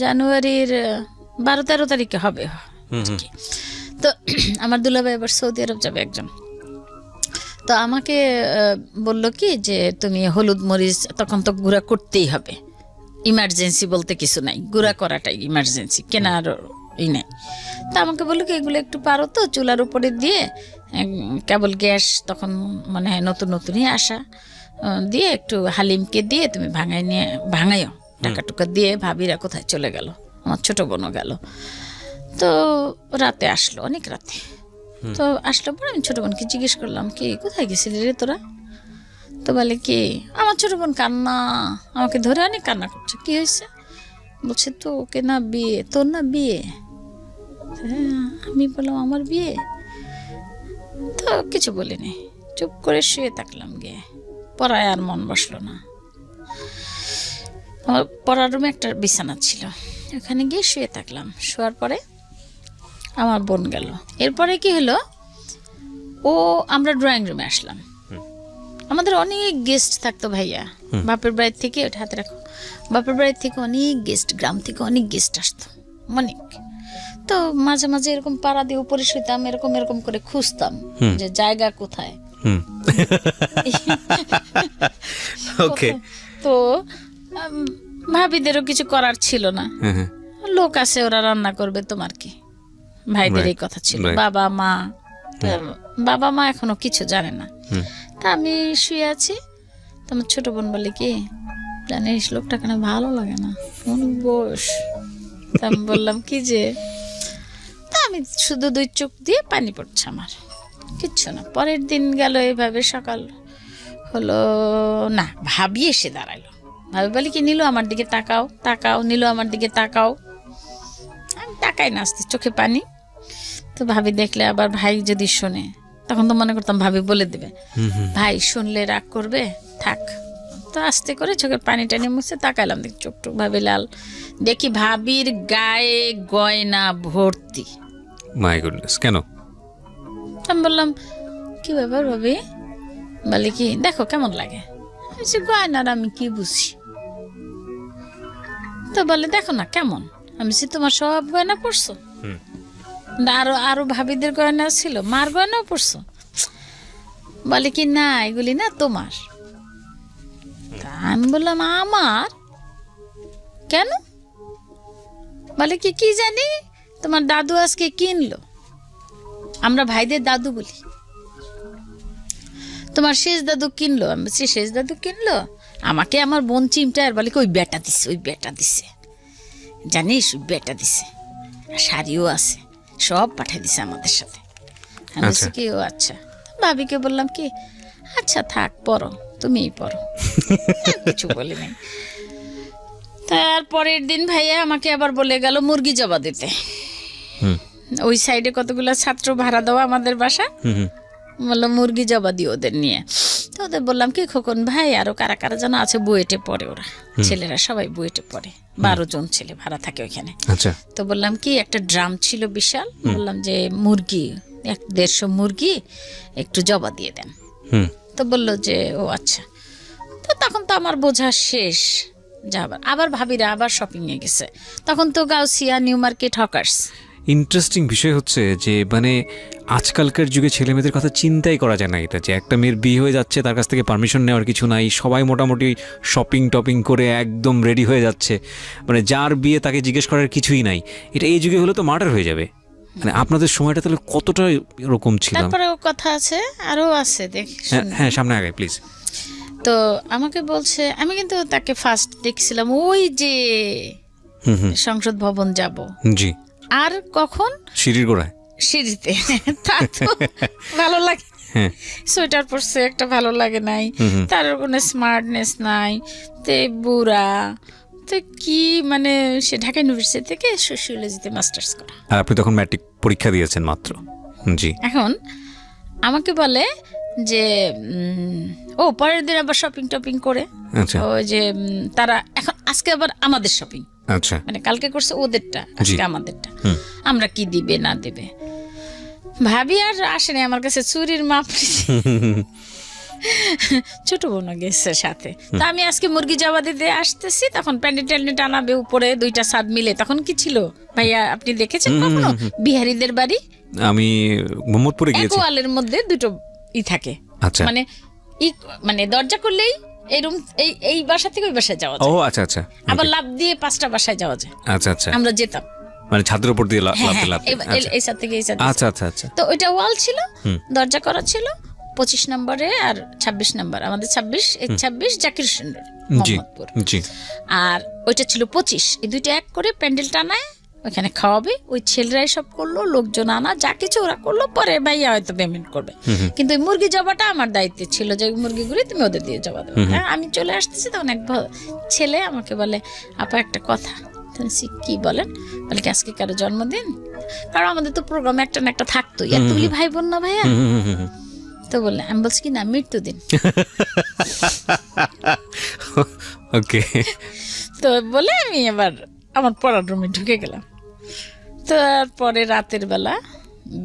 জানুয়ারির 12-13 তারিখে হবে। তো আমার দুলাভাই এবার সৌদি আরব যাবে একজন। তো আমাকে বললো কি যে তুমি হলুদ মরিচ, তখন তো গুঁড়া করতেই হবে, ইমার্জেন্সি বলতে কিছু নাই, গুঁড়া করাটাই ইমার্জেন্সি, কেনার ই নেই। তা আমাকে বললো কি এগুলো একটু পারো তো চুলার উপরে দিয়ে, কেবল গ্যাস তখন মনে হয় নতুন নতুনই আসা, দিয়ে একটু হালিমকে দিয়ে তুমি ভাঙাইও, টাকা টুকা দিয়ে। ভাবিরা কোথায় চলে গেল, আমার ছোট বোনও গেল। তো রাতে আসলো, অনেক রাতে। তো আসলো পরে আমি ছোট বোনকে জিজ্ঞেস করলাম কি কোথায় গেছিলি রে তোরা? তো বলে কি আমার ছোট বোন কান্না, আমাকে ধরে অনেক কান্না করছে। কি হয়েছে? বলছে তো ওকে না বিয়ে, তোর না বিয়ে। হ্যাঁ, আমি বললাম আমার বিয়ে? তো কিছু বলিনি, চুপ করে শুয়ে থাকলাম গিয়ে। পড়ায় আর মন বসলো না। আমার পড়ার রুমে একটা বিছানা ছিল, ওখানে গিয়ে শুয়ে থাকলাম। শোয়ার পরে আমার বোন গেল। এরপরে কি হলো, আমরা ড্রয়িং রুমে আসলাম। আমাদের অনেক গেস্ট থাকতো ভাইয়া, বাপের বাড়ির থেকে, ওটা হাতে রাখো, বাপের বাড়ির থেকে অনেক গেস্ট, গ্রাম থেকে অনেক গেস্ট আসতো অনেক। তো মাঝে মাঝে এরকম পাড়া দিয়ে উপরে শুইতাম, এরকম এরকম করে খুঁজতাম যে জায়গা কোথায়। ওকে। তো ভাবিদেরও কিছু করার ছিল না, লোক আছে ওরা রান্না করবে, তোমার কি। ভাইদের এই কথা ছিল। বাবা মা এখনো কিছু জানে না। তা আমি শুয়ে আছি, তোমার ছোট বোন বলে কি জানিস লোকটা কেন ভালো লাগে না, বস। আমি বললাম কি যে, তা আমি শুধু 2 চোখ দিয়ে পানি পড়ছে আমার, কিচ্ছু না। পরের দিন গেল এইভাবে, সকাল হলো না, ভাবি এসে দাঁড়াইলো। ভাবি বলে কি নীলু আমার দিকে তাকাও, তাকাও, নীলু আমার দিকে তাকাও। আমি তাকাই না, আসতে চোখে পানি। তো ভাবি দেখলে আবার, ভাই যদি শোনে, তখন তো মনে করতাম ভাবি বলে দেবে, ভাই শুনলে রাগ করবে, থাক। তো আস্তে করে চোখের পানি টানি মুছে তাকাইলাম, দেখি চোখ টুক ভাবি লাল। দেখি ভাবির গায়ে গয়না ভর্তি। মাই গুডনেস, কেন? আমি বললাম কি ব্যাপার ভাবি? বলে কি দেখো কেমন লাগে। আমি গয়নার আমি কি বুঝি। তো বলে দেখো না কেমন। আমি তোমার সব গয়না পড়ছো, আরো ভাবিদের গয়না ছিল, মার গয়নাও পড়ছো। বলে কি না এগুলি না তোমার। আমি বললাম আমার কেন? বলে কি কি জানি তোমার দাদু আজকে কিনলো, আমরা ভাইদের দাদু বলি, তোমার শেষ দাদু কিনলো। আমি বলছি শেষ দাদু কিনলো আমাকে? আমার বোন চিমটার বলে কি ওই বেটা দিছে, ওই বেটা দিছে, জানিস ওই বেটা দিছে, শাড়িও আছে, সব পাঠিয়ে দিছে আমাদের সাথে। আমি বলছি কি ও আচ্ছা। ভাবিকে বললাম কি আচ্ছা থাক পড়ো, তুমিই পড়ো, কিছু বলি নাই। তারপরের দিন ভাইয়া আমাকে আবার বলে গেল মুরগি জবা দিতে। ওই সাইডে কতগুলো ছাত্র ভাড়া দেওয়া আমাদের বাসা, বললো মুরগি জবা দিও ওদের নিয়ে। তো ওদের বললাম কি খোকন ভাই আরো কারা কারা যেন আছে, বুয়েটে পড়ে ওরা, ছেলেরা সবাই বুয়েটে পড়ে, 12 জন ছেলে ভাড়া থাকে ওইখানে। তো বললাম কি একটা ড্রাম ছিল বিশাল, বললাম যে মুরগি 150 মুরগি একটু জবা দিয়ে দেন। তো বললো যে ও আচ্ছা। তো তখন তো আমার বোঝা শেষ, যাবার আবার ভাবিরা আবার শপিং এ গেছে। তখন তো Gausia, new market, hawkers. Interesting বিষয় হচ্ছে যে মানে আজকালকার যুগে ছেলে মেয়েদের কথা চিন্তাই করা যায় না, এটা যে একটা মেয়ের বিয়ে হয়ে যাচ্ছে, তার কাছ থেকে পারমিশন নেওয়ার কিছু নাই, সবাই মোটামুটি শপিং টপিং করে একদম রেডি হয়ে যাচ্ছে, মানে যার বিয়ে তাকে জিজ্ঞেস করার কিছুই নাই। এটা এই যুগে হলে তো মার্ডার হয়ে যাবে। মানে আপনাদের সময়টা তাহলে কতটা এরকম ছিল? তারপরে কথা আছে, আরো আছে, দেখ। হ্যাঁ সামনে আগে প্লিজ। তো আমাকে বলছে, আমি কিন্তু তাকে ফার্স্ট দেখছিলাম ওই যে সংসদ ভবন যাব, জি, আর কখন সিঁড়ির গোড়ায় সিঁড়িতে। তা তো ভালো লাগে, হ্যাঁ সোয়েটার পরছে একটা, ভালো লাগে নাই, তার কোনো স্মার্টনেস নাই, তে বুড়া, তো কি মানে সে ঢাকা ইউনিভার্সিটি থেকে সোশিওলজিতে মাস্টার্স করা। আর আপনি তখন ম্যাট্রিক পরীক্ষা দিয়েছেন মাত্র। জি, এখন আমাকে বলে যে ও পরের দিন আবার শপিং টপিং করে, আচ্ছা ওই যে তারা এখন আজকে আবার আমাদের শপিং, আচ্ছা, মানে কালকে করছে ওদেরটা, আজকে আমাদেরটা, আমরা কি দিবে না দিবে। ভাবি আর আসেনি আমার কাছে, চুরির মাপ ছোট বোন গেছে সাথে। তো আমি আজকে মুরগি জবা দিতে আসতেছি, তখন প্যান্ডেল ট্যান্ডেল টানাবে উপরে, দুইটা ছাদ মিলে। তখন কি ছিল ভাইয়া, আপনি দেখেছেন কখনো বিহারীদের বাড়ি? আমি মোহাম্মদপুরে এক গিয়েছি। ওয়ালের মধ্যে দুটো থাকে, আচ্ছা, মানে মানে দরজা করলেই এই রুম, এই বাসা থেকে ওই বাসায় যাওয়া ও যায়, আচ্ছা আচ্ছা, আবার লাফ দিয়ে 5টা বাসায় যাওয়া যায়। আচ্ছা আচ্ছা, আমরা যেতাম, মানে ছাদের উপর দিয়ে হ্যাঁ, লাফতে হ্যাঁ, লাফতে। এই ছাদ থেকে এই ছাদ। আচ্ছা আচ্ছা আচ্ছা, তো ওইটা ওয়াল ছিল, দরজা করা ছিল 25 নম্বরে আর 26 নম্বর, আমাদের 26 জাকির হোসেন রোড, জি মোহাম্মদপুর। জি, আর ওইটা ছিল 25, এই দুইটা এক করে প্যান্ডেল টানায় ওখানে খাওয়াবে। ওই ছেলেরাই সব করলো, লোকজন আনা, যা কিছু ওরা করলো, পরে ভাইয়া হয়তো পেমেন্ট করবে। কিন্তু ওই মুরগি জবাটা আমার দায়িত্বে ছিল, যে মুরগিগুলি তুমি ওদের দিয়ে জবা দেবে। হ্যাঁ, আমি চলে আসতেছি, তখন এক ছেলে আমাকে বলে, আপা একটা কথা। কি বলেন? বলে কি আজকে কারো জন্মদিন? কারণ আমাদের তো প্রোগ্রাম একটা না একটা থাকতোই, এতগুলি ভাই বোন না ভাইয়া। তো বললে, আমি বলছি কি না, মৃত্যুদিন। ওকে, তো বলে আমি এবার আমার পড়ার রুমে ঢুকে গেলাম। তারপরে রাতের বেলা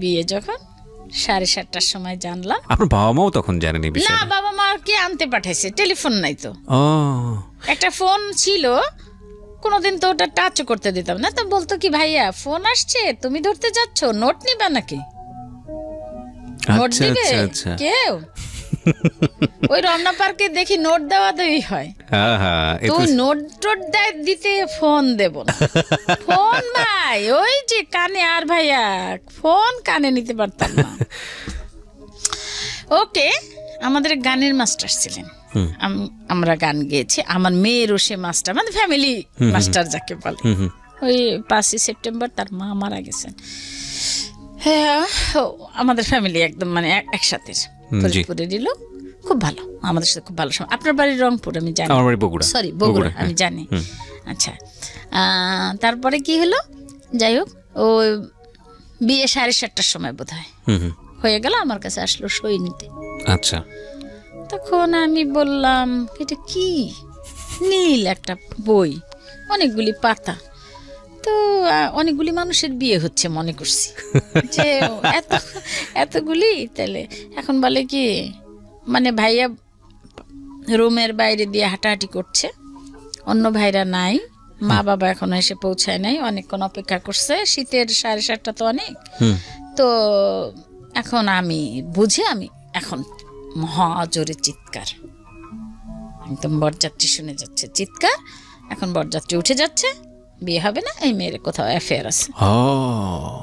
বিয়ে যখন 7:30টার সময় জানলাম। আপনার বাবা মাও তখন জানেন এই না, বিষয়ে? বাবা মা কে আনতে পাঠাইছে, টেলিফোন নাই তো। ও একটা ফোন ছিল, কোনোদিন তো ওটা টাচও করতে দিতাম না। তো বলতো কি, ভাইয়া ফোন আসছে, তুমি ধরতে যাচ্ছ, নোট নিবা নাকি? নোট আচ্ছা দিবে আচ্ছা আচ্ছা, কেউ? ওই রমনা পার্কে দেখি নোট দেওয়া দেওয়াই হয়। হ্যাঁ হ্যাঁ, তো নোট টোট দিতে ফোন দেব না। ফোন ভাই ওই যে কানে, আর ভাইয়া ফোন কানে নিতে পারতাম না। ওকে, আমাদের গানের মাস্টার ছিলেন, আমরা গান গেয়েছি, আমার মেয়েরও সে মাস্টার, মানে ফ্যামিলি মাস্টার যাকে বলে। ওই 5ই সেপ্টেম্বর তার মা মারা গেছেন। হ্যাঁ, আমাদের ফ্যামিলি একদম মানে একসাথে ফরিদপুরে দিল, খুব ভালো, আমাদের সাথে খুব ভালো সময়। আপনার বাড়ি রংপুর আমি জানি, আমার বাড়ি বগুড়া। সরি বগুড়া, আমি জানি। আচ্ছা, তারপরে কি হলো, যাই হোক, ও বিয়ে 7:30টার সময় বোধ হয় হয়ে গেল, আমার কাছে আসলো সই নিতে। আচ্ছা, তখন আমি বললাম, এটা কি? নীল একটা বই, অনেকগুলি পাতা, তো অনেকগুলি মানুষের বিয়ে হচ্ছে মনে করছি, যে এতগুলি। তাহলে এখন বলে কি, মানে ভাইয়া রুমের বাইরে দিয়ে হাঁটাহাঁটি করছে, অন্য ভাইরা নাই, মা বাবা এখনো এসে পৌঁছায় নাই, অনেকক্ষণ অপেক্ষা করছে, শীতের 7:30 তো অনেক। তো এখন আমি বুঝে, আমি এখন মহা জোরে চিৎকার, একদম বরযাত্রী শুনে যাচ্ছে চিৎকার, এখন বরযাত্রী উঠে যাচ্ছে, বিয়ে হবে না, এই মেয়ের কোথাও অ্যাফেয়ার আছে।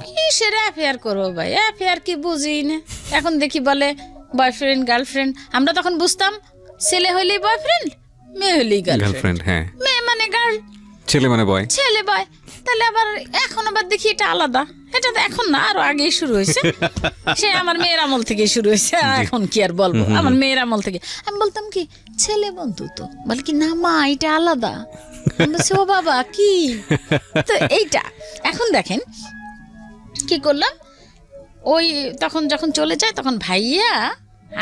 কিসের অ্যাফেয়ার করবো ভাই, অ্যাফেয়ার কি বুঝি না, এখন দেখি বলে বয়ফ্রেন্ড গার্লফ্রেন্ড। আমরা তখন বুঝতাম ছেলে হইলেই বয়ফ্রেন্ড, মেয়ে হইলেই গার্লফ্রেন্ড। হ্যাঁ, মেয়ে মানে গার্ল, ছেলে মানে বয়, ছেলে বয়। তাহলে আবার এখন আবার দেখি এটা আলাদা, এটা তো এখন না, আরো আগেই শুরু হয়েছে। সে আমার মেয়ের আমল থেকে শুরু হয়েছে, এখন কি আর বলবো, আমার মেয়ের আমল থেকে। আমি বলতাম কি, ছেলে বন্ধু তো, বলে কি না মা এটা আলাদা। ও বাবা কি, তো এইটা এখন দেখেন কি করলাম। ওই তখন যখন চলে যায়, তখন ভাইয়া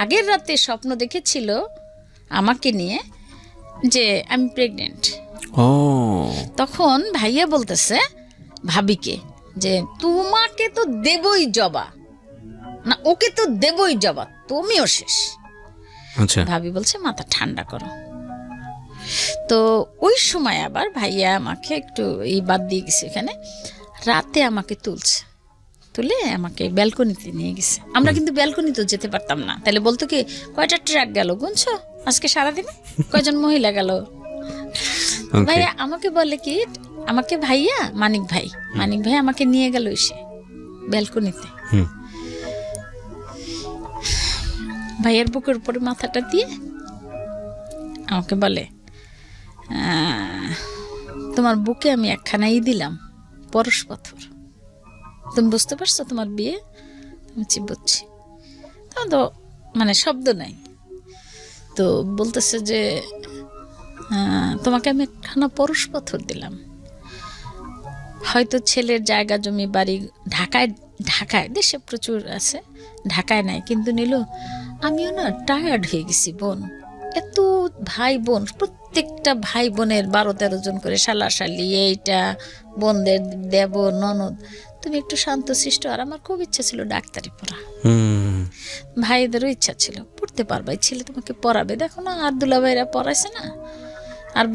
আগের রাতে স্বপ্ন দেখেছিল আমাকে নিয়ে, যে আমি প্রেগনেন্ট। তখন ভাইয়া বলতেছে ভাবিকে, যে তোমাকে তো দেবই জবা, না ওকে তো দেবই জবা, তুমিও শেষ। আচ্ছা, ভাবি বলছে মাথা ঠান্ডা করো। তো ওই সময় আবার ভাইয়া আমাকে একটু এই বাদ দিয়ে গেছে, এখানে রাতে আমাকে তুলে আমাকে ব্যালকনিতে নিয়ে গেছে। আমরা কিন্তু ব্যালকনিতেও যেতে পারতাম না, তাহলে বলতো কি, কয়টা ট্রাক গেল গুনছো আজকে সারাদিনে, কয়জন মহিলা গেল। ভাইয়া আমাকে বলে কি, আমাকে ভাইয়া মানিক ভাই আমাকে নিয়ে গেল এসে ব্যালকনিতে, ভাইয়ের বুকের উপরে মাথাটা দিয়ে আমাকে বলে তোমার বুকে আমি একখানাই দিলাম পরশ পাথর, তুমি বুঝতে পারছো তোমার বিয়ে? আমি বুঝছি। তো মানে শব্দ নাই। তো বলতেছে যে তোমাকে আমি একখানা পরশ পাথর দিলাম, হয়তো ছেলের জায়গা জমি বাড়ি ঢাকায় দেশে প্রচুর আছে, ঢাকায় নাই, কিন্তু নীলু আমিও না টায়ার্ড হয়ে গেছি বোন। এত ভাই বোন, প্রত্যেকটা ভাই বোনের 12-13 জন করে শালা-শালি, এইটা বোনদের দেব ননদ, তুমি একটু শান্তশিষ্ট। আর আমার খুব ইচ্ছা ছিল ডাক্তারি পড়া, ভাইদেরও ইচ্ছা ছিল পড়তে পারবা, ছেলে তোমাকে পড়াবে। দেখো না আর দুলাভাইরা পড়াইছে না, আর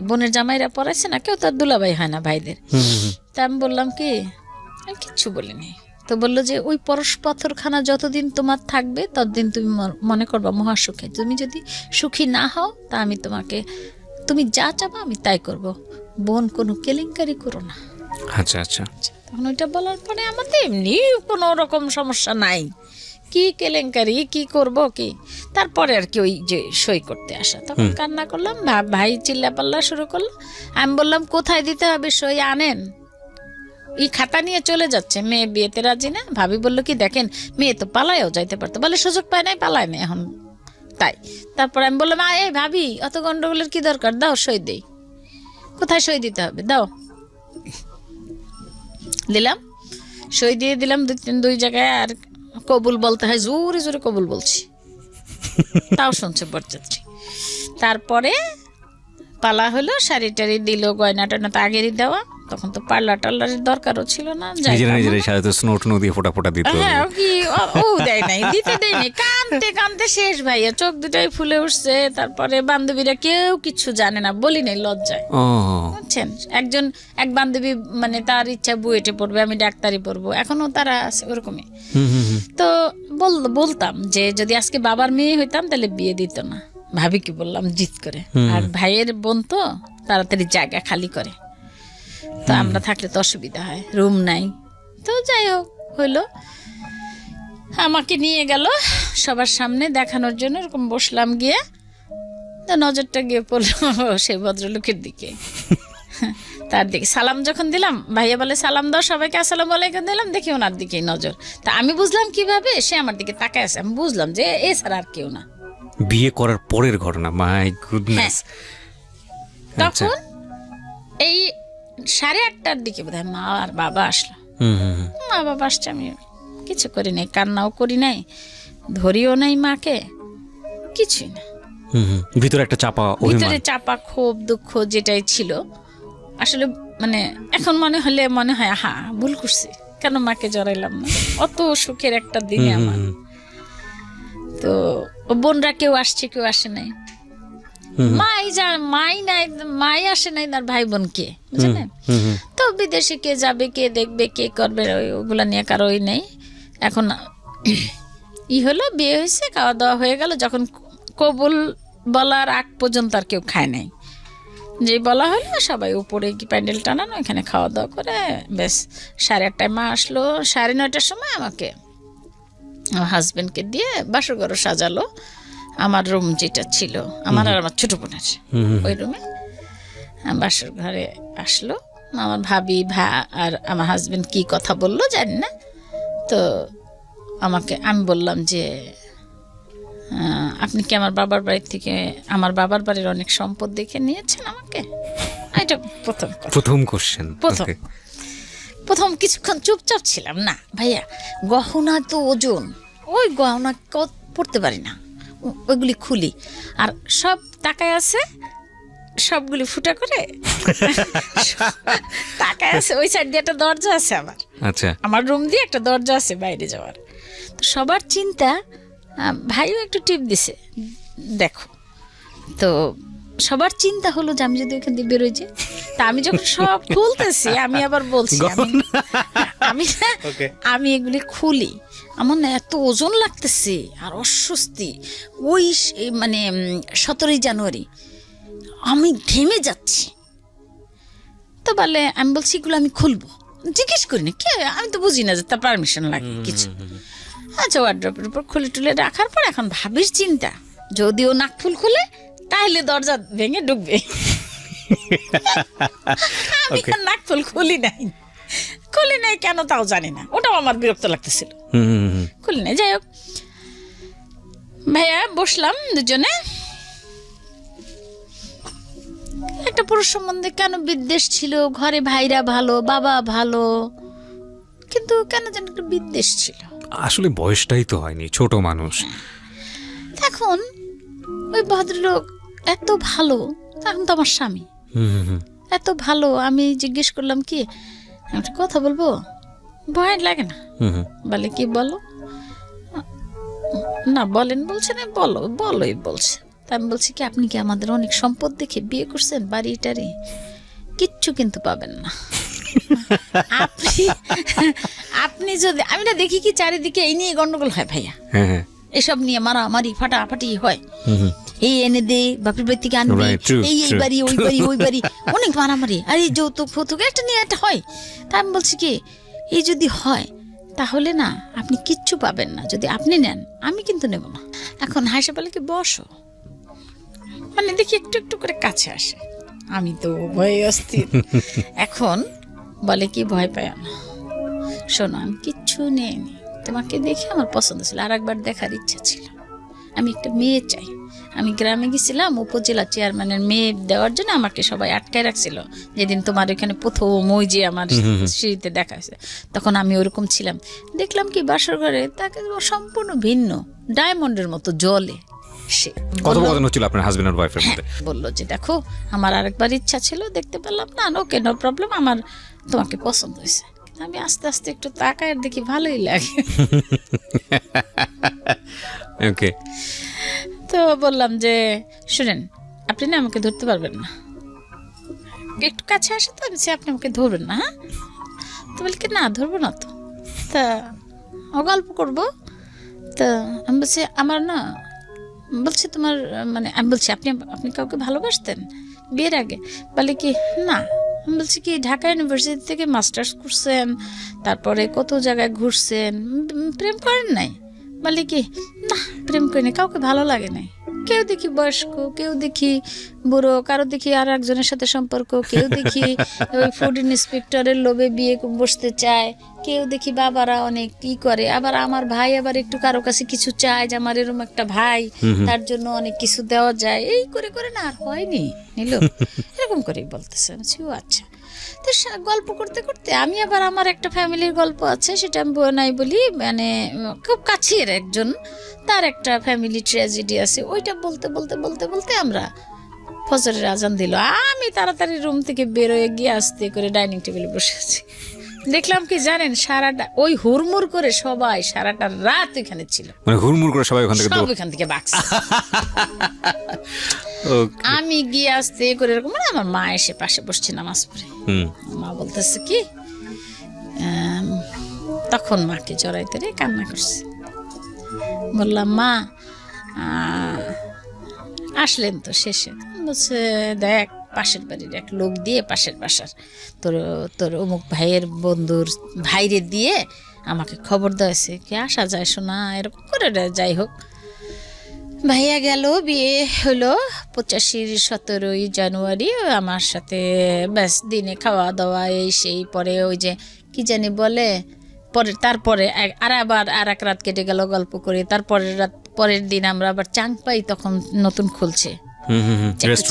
বোনের জামাইরা পড়াইছে না, কেউ তো আর দুলাভাই হয় না ভাইদের। তা আমি বললাম কি, আমি কিচ্ছু বলিনি। তো বললো যে ওই পরশ পাথরখানা যতদিন তোমার থাকবে ততদিন তুমি মনে করবা মহাসুখে, তুমি যদি সুখী না হও তা আমি তোমাকে, তুমি যা চাবা আমি তাই করব, বোন কোনো কেলেঙ্কারি করো না। আচ্ছা আচ্ছা। তখন ওইটা বলার পরে আমাদের এমনি কোনো রকম সমস্যা নাই, কি কেলেঙ্কারি কি করব কি। তারপরে আর কি ওই যে সই করতে আসা, তখন কান্না করলাম, ভাই চিল্লা পাল্লা শুরু করলো। আমি বললাম কোথায় দিতে হবে সই আনেন, এই খাতা নিয়ে চলে যাচ্ছে, মেয়ে বিয়েতে রাজি না। ভাবি বললো কি দেখেন মেয়ে তো পালায়ও যাইতে পারতো, বলে সুযোগ পায় নাই, পালায় না এখন তাই। তারপর আমি বললাম এই ভাবি অত গন্ডগোলের কি দরকার, দাও সই দেই, কোথায় সই দিতে হবে দাও। দিলাম, সই দিয়ে দিলাম 2 জায়গায়। আর কবুল বলতে হয়, জোরে জোরে কবুল বলছি, তাও শুনছে বরযাত্রী। তারপরে পালা হলো, শাড়ি টাড়ি দিল, গয়না টয়না তো আগেরই দেওয়া, তখন তো পার্লার টার্লারের দরকারও ছিল না। হ্যাঁ কি ও দেয় নাই, দিতে দেয় নাই, কানতে কানতে শেষ ভাইয়া, চোখ দুটাই ফুলে উঠছে। তারপরে বান্ধবীরা কেউ কিছু জানে না, বলি নাই লজ্জায়, বুঝছেন। এক বান্ধবী মানে তার ইচ্ছা বুয়েটে পড়বে, আমি ডাক্তারি পড়বো, এখনো তারা আছে ওরকমই। তো বলতাম যে যদি আজকে বাবার মেয়ে হইতাম তাহলে বিয়ে দিত না। ভাবিকে বললাম জিদ করে, আর ভাইয়ের বোন তো তাড়াতাড়ি জায়গা খালি করে, তো আমরা থাকলে তো অসুবিধা হয়, রুম নাই। তো যাই হোক হইলো, আমাকে নিয়ে গেল সবার সামনে দেখানোর জন্য, এরকম বসলাম গিয়ে, তো নজরটা গিয়ে পড়লো সেই ভদ্রলোকের দিকে। তার দিকে সালাম যখন দিলাম, ভাইয়া বলে সালাম দাও সবাইকে, আসসালামু আলাইকুম দিলাম, দেখি ওনার দিকেই নজর। তা আমি বুঝলাম কিভাবে সে আমার দিকে তাকায় আছে, আমি বুঝলাম যে এছাড়া আর কেউ না। বিয়ে করার পরের ঘটনা, মাই গুডনেস। তখন এই 8:30টার দিকে বোধহয় মা আর বাবা আসলো। মা বাবা আসছে, আমি কিছু করি নাই, কান্নাও করি নাই, ধরিও নাই মাকে, কিছুই না। ভিতরে চাপা ক্ষোভ দুঃখ যেটাই ছিল আসলে, মানে এখন মনে হয় ভুল করছি, কেন মাকে জড়াইলাম না, অত সুখের একটা দিনে আমার। তো বোনরা কেউ আসছে কেউ আসে নাই, মাই আসে নাই, তার ভাই বোন কে বুঝলেন। তো বিদেশে কে যাবে, কে দেখবে, কে করবে, ওগুলা নিয়ে কারোই নেই। এখন হলো, বিয়ে হয়েছে, খাওয়া দাওয়া হয়ে গেল, যখন কবুল বলার আগ পর্যন্ত আর কেউ খায় নাই, যে বলা হলো সবাই উপরে কি প্যান্ডেল টানানো, এখানে খাওয়া দাওয়া করে বেশ 8:30টায় মা আসলো। 9:30টার সময় আমাকে আমার হাজবেন্ডকে দিয়ে বাসর ঘর সাজালো, আমার রুম যেটা ছিল আমার আর আমার ছোট বোনের, ওই রুমে বাসর ঘরে আসলো। আমার ভাবি আর আমার হাজবেন্ড কি কথা বললো জানি না। তো আমি বললাম যে আপনি কি আমার বাবার বাড়ি থেকে, আমার বাবার বাড়ির অনেক সম্পদ দেখে নিয়েছেন আমাকে? এটা প্রথম কোশ্চেন। প্রথম কিছুক্ষণ চুপচাপ ছিলাম, না ভাইয়া গহনা তো ওজন, ওই গহনা পড়তে পারি না, ওইগুলি খুলি, আর সব টাকায় আছে, সবগুলি ফুটা করে টাকায় আছে। ওই সাইড দিয়ে একটা দরজা আছে আমার, আচ্ছা আমার রুম দিয়ে একটা দরজা আছে বাইরে যাওয়ার। তো সবার চিন্তা, ভাইও একটু টিপ দিছে দেখো, তো সবার চিন্তা হলো যে আমি যদি ওখান দিয়ে বেরোই যে, তা আমি যখন সব খুলতেছি আমি আবার বলছি আমি এগুলি খুলি, আমার না এত ওজন লাগতেছে আর অস্বস্তি। ওই মানে 17 জানুয়ারি আমি ঘেমে যাচ্ছি। তো বলে, আমি বলছি এগুলো আমি খুলবো, জিজ্ঞেস করিনি কে, আমি তো বুঝি না যে তার পারমিশন লাগে কিছু। আচ্ছা ওয়ার্ড্রপের উপর খুলে টুলে রাখার পর এখন ভাবির চিন্তা, যদিও নাকফুল খুলে তাহলে দরজা ভেঙে ঢুকবে। আমি Okay. নাক ফুল খুলি নাই কেন তাও জানি না, ওটাও আমার বিরক্ত লাগতেছিল, খুলি নাই। যাই হোক, ভাইয়া বসলাম দুজনে, একটা পুরুষ সম্বন্ধে কেন বিদ্বেষ ছিল, ঘরে ভাইরা ভালো, বাবা ভালো, কিন্তু কেন যেন একটা বিদ্বেষ ছিল। আসলে বয়সটাই তো হয়নি, ছোট মানুষ। এখন ওই ভদ্রলোক এত ভালো, এখন তো আমার স্বামী এত ভালো, আমি জিজ্ঞেস করলাম কি আমি একটা কথা বলবো, ভয় লাগে না? বলে কি বলো? না বলেন বলছে না, বলোই বলছে। তা আমি বলছি কি আপনি কি আমাদের অনেক সম্পদ দেখে বিয়ে করছেন, বাড়ি টাড়ি কিচ্ছু কিন্তু পাবেন না। আপনি যদি, আমি না দেখি কি চারিদিকে এই নিয়ে গন্ডগোল হয় ভাইয়া, এসব নিয়ে মারামারি ফাটাফাটি হয়, এই এনে দে বাপের বাড়ি থেকে আনবি, এই বাড়ি ওই বাড়ি ওই বাড়ি, অনেক মারামারি, আর এই যৌতুক ফৌতুক একটা নিয়ে একটা হয়। তা আমি বলছি কি এই যদি হয় তাহলে না আপনি কিচ্ছু পাবেন না, যদি আপনি নেন আমি কিন্তু নেব না। এখন হাসে বলে কি বসো, মানে দেখি একটু একটু করে কাছে আসে, আমি তো ভয়ে অস্থির। এখন বলে কি ভয় পায় না, শোনো আমি কিচ্ছু নেইনি, তোমাকে দেখে আমার পছন্দ ছিল, আর একবার দেখার ইচ্ছা ছিল, আমি একটা মেয়ে চাই। আমি গ্রামে গেছিলাম উপজেলা চেয়ারম্যানের মেয়ে দেওয়ার জন্য, আমাকে সবাই আটকায় রাখছিল যেদিন তোমার ওইখানে প্রথম ওই যে আমার সিঁড়িতে দেখা হয়েছে, তখন আমি ওরকম ছিলাম। দেখলাম কি বাসর ঘরে তাকে সম্পূর্ণ ভিন্ন, ডায়মন্ডের মতো জ্বলে। সে কথোপকথন হচ্ছিল আপনার হাজবেন্ড আর ওয়াইফের মধ্যে। বললো যে দেখো আমার আরেকবার ইচ্ছা ছিল, দেখতে পেলাম না, ওকে নো প্রবলেম, আমার তোমাকে পছন্দ হয়েছে। আমি আস্তে আস্তে একটু তাকায় আর দেখি ভালোই লাগে। ওকে, তো বললাম যে শুনেন আপনি না আমাকে ধরতে পারবেন না, একটু কাছে আসে তো, আমি আপনি আমাকে ধরবেন না। হ্যাঁ, তো বলি কি না ধরবো না তো, তা গল্প করবো। তা আমি বলছি আমার না, বলছি তোমার মানে, আমি বলছি আপনি কাউকে ভালোবাসতেন বিয়ের আগে? বলে কি না। আমি বলছি কি ঢাকা ইউনিভার্সিটি থেকে মাস্টার্স করছেন, তারপরে কত জায়গায় ঘুরছেন, প্রেম করেন নাই? বলে কি না প্রেম করিনি, কাউকে ভালো লাগে নাই, কেউ দেখি বয়স্ক, কেউ দেখি বুড়ো, কারো দেখি আর একজনের সাথে সম্পর্ক, কেউ দেখি ওই ফুড ইন্সপেক্টরের লোভে বিয়ে বসতে চায়, কেউ দেখি বাবারা অনেক কি করে, আবার আমার ভাই আবার একটু কারো কাছে কিছু চায় যে আমার এরকম একটা ভাই, তার জন্য অনেক কিছু দেওয়া যায়, এই করে করে না আর হয়নি নিল, এরকম করেই বলতেছে। ও আচ্ছা। তো গল্প করতে করতে আমি আবার আমার একটা ফ্যামিলির গল্প আছে, সেটা আমি নাই বলি, মানে খুব কাছের একজন, তার একটা ফ্যামিলি ট্র্যাজেডি আছে, ওইটা বলতে বলতে বলতে বলতে আমরা ফজরের আজান দিল, আমি তাড়াতাড়ি রুম থেকে বেরোয় গিয়ে আস্তে করে ডাইনিং টেবিলে বসে আছি। দেখলাম কি জানেন, সারাটা ওই হুড়মুড় করে সবাই সারাটা রাত ওইখানে ছিল, মানে হুড়মুড় করে সবাই ওখান থেকে বাকছে। আমি গিয়ে আসতে করে এরকম, মানে আমার মা এসে পাশে বসছে নামাজ পড়ে, মা বলতেছে কি, তখন মাকে জড়াইতে রে কান্না করছে। বললাম মা আসলেন তো শেষে? বলছে দেখ পাশের বাড়ির এক লোক দিয়ে, পাশের বাসার তোর অমুক ভাইয়ের বন্ধুর ভাইরে দিয়ে আমাকে খবর দেওয়াছে, কি আসা যায় শোনা, এরকম করে যাই হোক। ভাইয়া গেল, বিয়ে হলো 85 17 জানুয়ারি, আমার সাথে ব্যাস দিনে খাওয়া দাওয়া এই সেই, পরে ওই যে কি জানি বলে, তারপরে আবার আর এক রাত কেটে গেল গল্প করে, পরের দিন আমরা আবার চাংপাই তখন নতুন খুলছে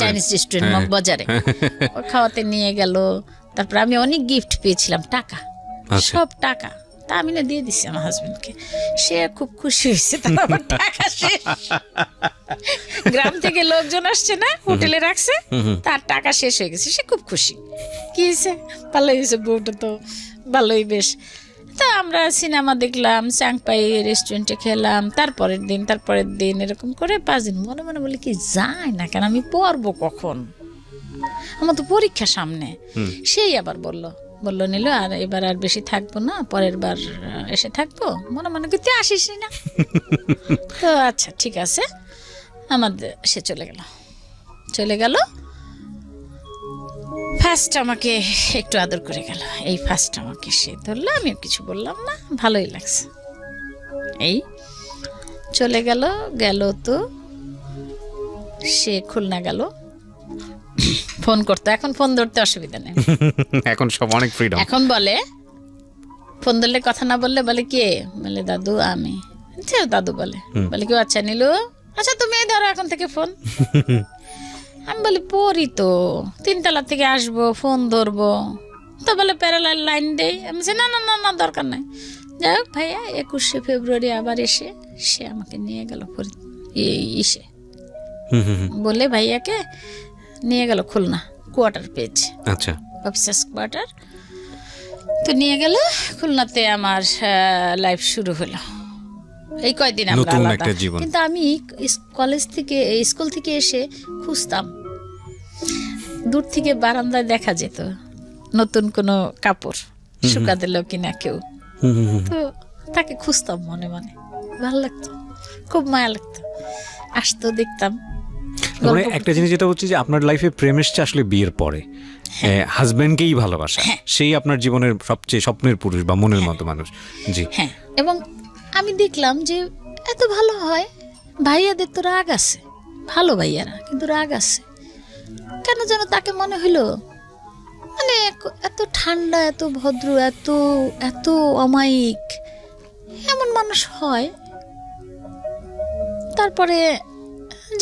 চাইনিজ রেস্টুরেন্ট মগবাজারে, খাওয়াতে নিয়ে গেল। তারপর আমি অনেক গিফট পেয়েছিলাম, টাকা, সব টাকা, তা আমি না দিয়ে দিচ্ছি আমার হাজবেন্ডকে, সে খুব খুশি হয়েছে। তার আবার টাকা শেষ, গ্রাম থেকে লোকজন আসছে না, হোটেলে রাখছে, তার টাকা শেষ হয়ে গেছে, সে খুব খুশি। কি হয়েছে, ভালোই হয়েছে, বউটা তো ভালোই বেশ। তা আমরা সিনেমা দেখলাম, চাংপাই রেস্টুরেন্টে খেলাম, তারপরের দিন এরকম করে 5 দিন। মনে মনে বলি কি যায় না কেন, আমি পড়বো কখন, আমার তো পরীক্ষা সামনে। সেই আবার বলল নিল আর এবার আর বেশি থাকবো না, পরের বার এসে থাকবো। মনে মনে কি তুই আসিস না? তো আচ্ছা ঠিক আছে, আমাদের সে চলে গেল। ফার্স্ট আমাকে একটু আদর করে গেল, এই ফার্স্ট আমাকে সে ধরলো, আমিও কিছু বললাম না, ভালোই লাগছে। এই চলে গেল তো সে খুলনা গেল, ফোন করতো, এখন ফোন ধরতে অসুবিধা নেই, এখন সব অনেক ফ্রিডম। এখন বলে ফোন ধরলে কথা না বললে বলে কে, বলে দাদু আমি, আচ্ছা দাদু বলে, বলে কেউ আচ্ছা নীলু, আচ্ছা তুমি এই ধরো এখন থেকে ফোন। আমি বলি পড়ি তো, 3 তলা থেকে আসবো, ফোন ধরবো, তো বলে প্যারালাল লাইন দেই। আমি বলছি না না না না দরকার নাই। যাই হোক ভাইয়া 21শে ফেব্রুয়ারি আবার এসে সে আমাকে নিয়ে গেল ইসে, বলে ভাইয়াকে নিয়ে গেল খুলনা কোয়ার্টার পেজ, আচ্ছা অফিসার্স কোয়ার্টার। তো নিয়ে গেল খুলনাতে, আমার লাইফ শুরু হলো। এই কয়দিন আমরা নতুন আলাদা, একটা জীবন। কিন্তু আমি কলেজ থেকে স্কুল থেকে এসে খুঁজতাম, দূর থেকে বারান্দায় দেখা যেত নতুন কোনো কাপড় শুকা দিল কিনা কেউ, তো তাকে খুঁজতাম মনে মনে, ভালো লাগতো, খুব মায়া লাগতো, আসতো দেখতাম। মানে একটা জিনিস যেটা হচ্ছে যে আপনার লাইফে প্রেম এসছে আসলে বিয়ের পরে, হাজবেন্ডকেই ভালোবাসা, সেই আপনার জীবনের সবচেয়ে স্বপ্নের পুরুষ বা মনের মতো মানুষ। জি হ্যাঁ, এবং আমি দেখলাম যে এত ভালো হয়, ভাইয়াদের তো রাগ আছে, ভালো ভাইয়ারা কিন্তু রাগ আছে কেন যেন, তাকে মনে হইলো মানে এত ঠান্ডা, এত ভদ্র, এত এত অমায়িক, এমন মানুষ হয়। তারপরে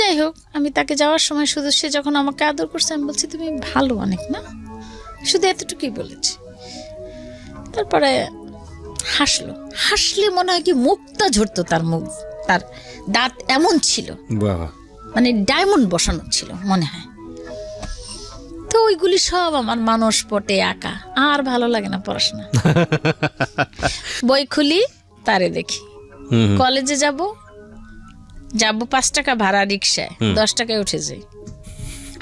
যাই হোক, আমি তাকে যাওয়ার সময় শুধু সে যখন আমাকে আদর করছে, আমি বলছি তুমি ভালো অনেক না, শুধু এতটুকুই বলেছি। তারপরে হাসলো, হাসলে মনে হয় কি মুক্তা ঝরতো তার মুখ, তার দাঁত এমন ছিল, বাবা, মানে ডায়মন্ড বসানো ছিল মনে হয়। তো ওইগুলি সব আমার মানস পটে আঁকা, আর ভালো লাগে না পড়াশোনা। বই খুলি তারে দেখি, কলেজে যাব 5 টাকা ভাড়া রিক্সায়, 10 টাকায় উঠে যাই,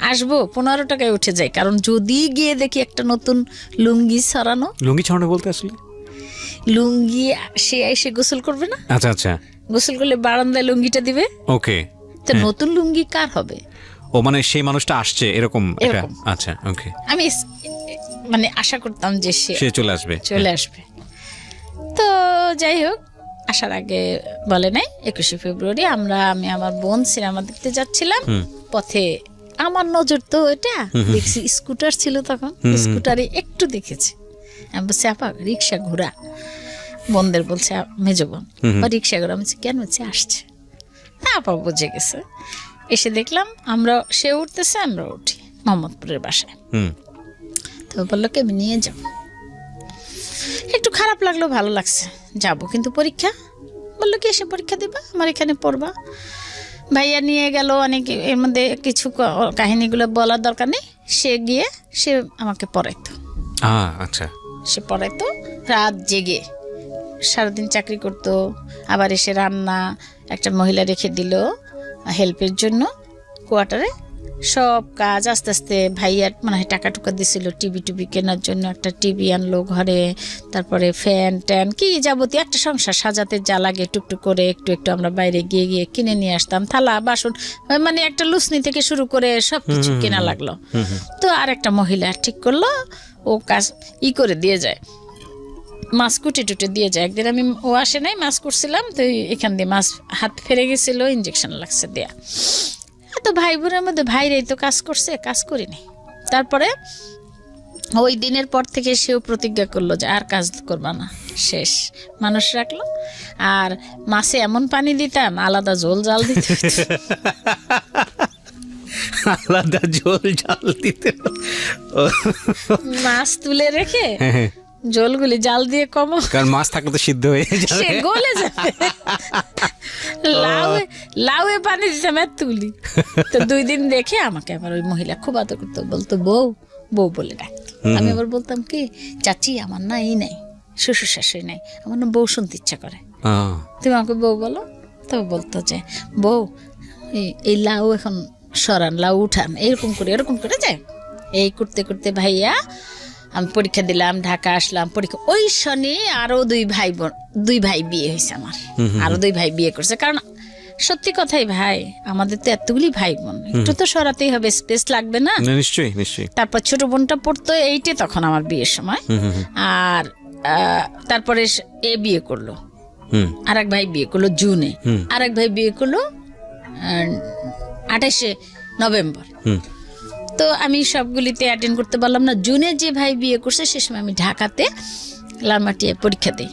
আসবো 15 টাকায় উঠে যাই, কারণ যদি গিয়ে দেখি একটা নতুন লুঙ্গি ছড়ানো। লুঙ্গি ছড়ানো বলতে আসলে লুঙ্গি সে এসে গোসল করবে না, আচ্ছা আচ্ছা, গোসল করলে বারান্দায় লুঙ্গিটা দিবে, ওকে, তো নতুন লুঙ্গি কার হবে? ও মানে সেই মানুষটা আসছে এরকম একটা, এরকম। আচ্ছা ওকে, আমি মানে আশা করতাম যে সে চলে আসবে, চলে আসবে। তো যাই হোক, আসার আগে বলে নাই 21শে ফেব্রুয়ারি আমি আমার বোন সিনেমা দেখতে যাচ্ছিলাম, পথে আমার নজর তো এটা দেখছি স্কুটার ছিল, তখন স্কুটারে একটু দেখেছি, আমি বলছি আপা রিক্সা ঘোরা, বোনদের বলছে মেজো বোন বা রিক্সা ঘোরা, আমি বলছি কেন, হচ্ছে আসছে, আপা বুঝে গেছে। এসে দেখলাম আমরা, সে উঠতেছে আমরা উঠি মোহাম্মদপুরের বাসায়। তো বললো কি আমি নিয়ে যাব, একটু খারাপ লাগলো, ভালো লাগছে, যাব কিন্তু পরীক্ষা, বললো কি এসে পরীক্ষা দিবা, আমার এখানে পড়বা। ভাইয়া নিয়ে গেল, অনেক এর মধ্যে কিছু কাহিনীগুলো বলার দরকার নেই, সে গিয়ে সে আমাকে পড়াইতো, আচ্ছা, সে পড়াইতো রাত জেগে, সারাদিন চাকরি করতো, আবার এসে রান্না, একটা মহিলা রেখে দিল হেল্পের জন্য কোয়ার্টারে, সব কাজ আস্তে আস্তে ভাইয়া মানে টাকা টুকা দিছিল টিভি কেনার জন্য, একটা টিভি আনলো ঘরে, তারপরে ফ্যান ট্যান কি যাবতীয় একটা সংসার সাজাতে যা লাগে টুকটুক করে একটু একটু আমরা বাইরে গিয়ে গিয়ে কিনে নিয়ে আসতাম, থালা বাসন, মানে একটা লুসনি থেকে শুরু করে সব কিছু কেনা লাগলো। তো আর একটা মহিলা ঠিক করলো, ও কাজ করে দিয়ে যায়, মাছ কুটে টুটে দিয়ে যায়। একদিন আমি, ও আসে নাই, মাছ করছিলাম, তো এখান দিয়ে মাছ হাত ফেরে গেছিল, ইঞ্জেকশন লাগছে দেয়া। তো ভাই বোনের মধ্যে ভাইরাই তো কাজ করছে, কাজ করিনি। তারপরে ওই দিনের পর থেকে সেও প্রতিজ্ঞা করলো যে আর কাজ করবা না, শেষ, মানুষ রাখলো। আর মাছে এমন পানি দিতাম, আলাদা ঝোল জাল দিত, আলাদা ঝোল জাল দিতে, মাছ তুলে রেখে জলগুলি জাল দিয়ে কমো, কারণ মাছ থাকলে তো সিদ্ধ হয়ে যাবে, সে গলে যাবে। লাউয়ে পানি দিতাম এতগুলি। তো 2 দিন দেখে আমাকে আবার ওই মহিলা খুব আদর করতো, বলতো বউ বউ বলে ডাকতো। আমি আবার বলতাম কি চাচি, আমার না এই নাই, শ্বশুর শাশুড়ি নাই, আমার না বউ শুনতে ইচ্ছা করে, তুমি আমাকে বউ বলো। তো বলতো যে বউ এই লাউ এখন সরান, লাউ উঠান, এরকম করে যায়। এই করতে করতে ভাইয়া আমি পরীক্ষা দিলাম, ঢাকা আসলাম, পরীক্ষা ওই শনি আরো 2 ভাই বিয়ে হয়েছে আমার, আরো 2 ভাই বিয়ে করছে। কারণ সত্যি কথাই ভাই, আমাদের তো এতগুলি ভাই বোন, একটু তো সরাতেই হবে, স্পেস লাগবে না? নিশ্চয়ই নিশ্চয়ই। তারপর ছোট বোনটা পড়তো 8-এ, তখন আমার বিয়ের সময়। আর তারপরে এ বিয়ে করলো, আরেক ভাই বিয়ে করলো জুনে, আরেক ভাই বিয়ে করলো 28শে নভেম্বর। তো আমি সবগুলিতে অ্যাটেন্ড করতে পারলাম না। জুনে যে ভাই বিয়ে করছে সে সময় আমি ঢাকাতে লালমাটিয়ায় পরীক্ষা দিই।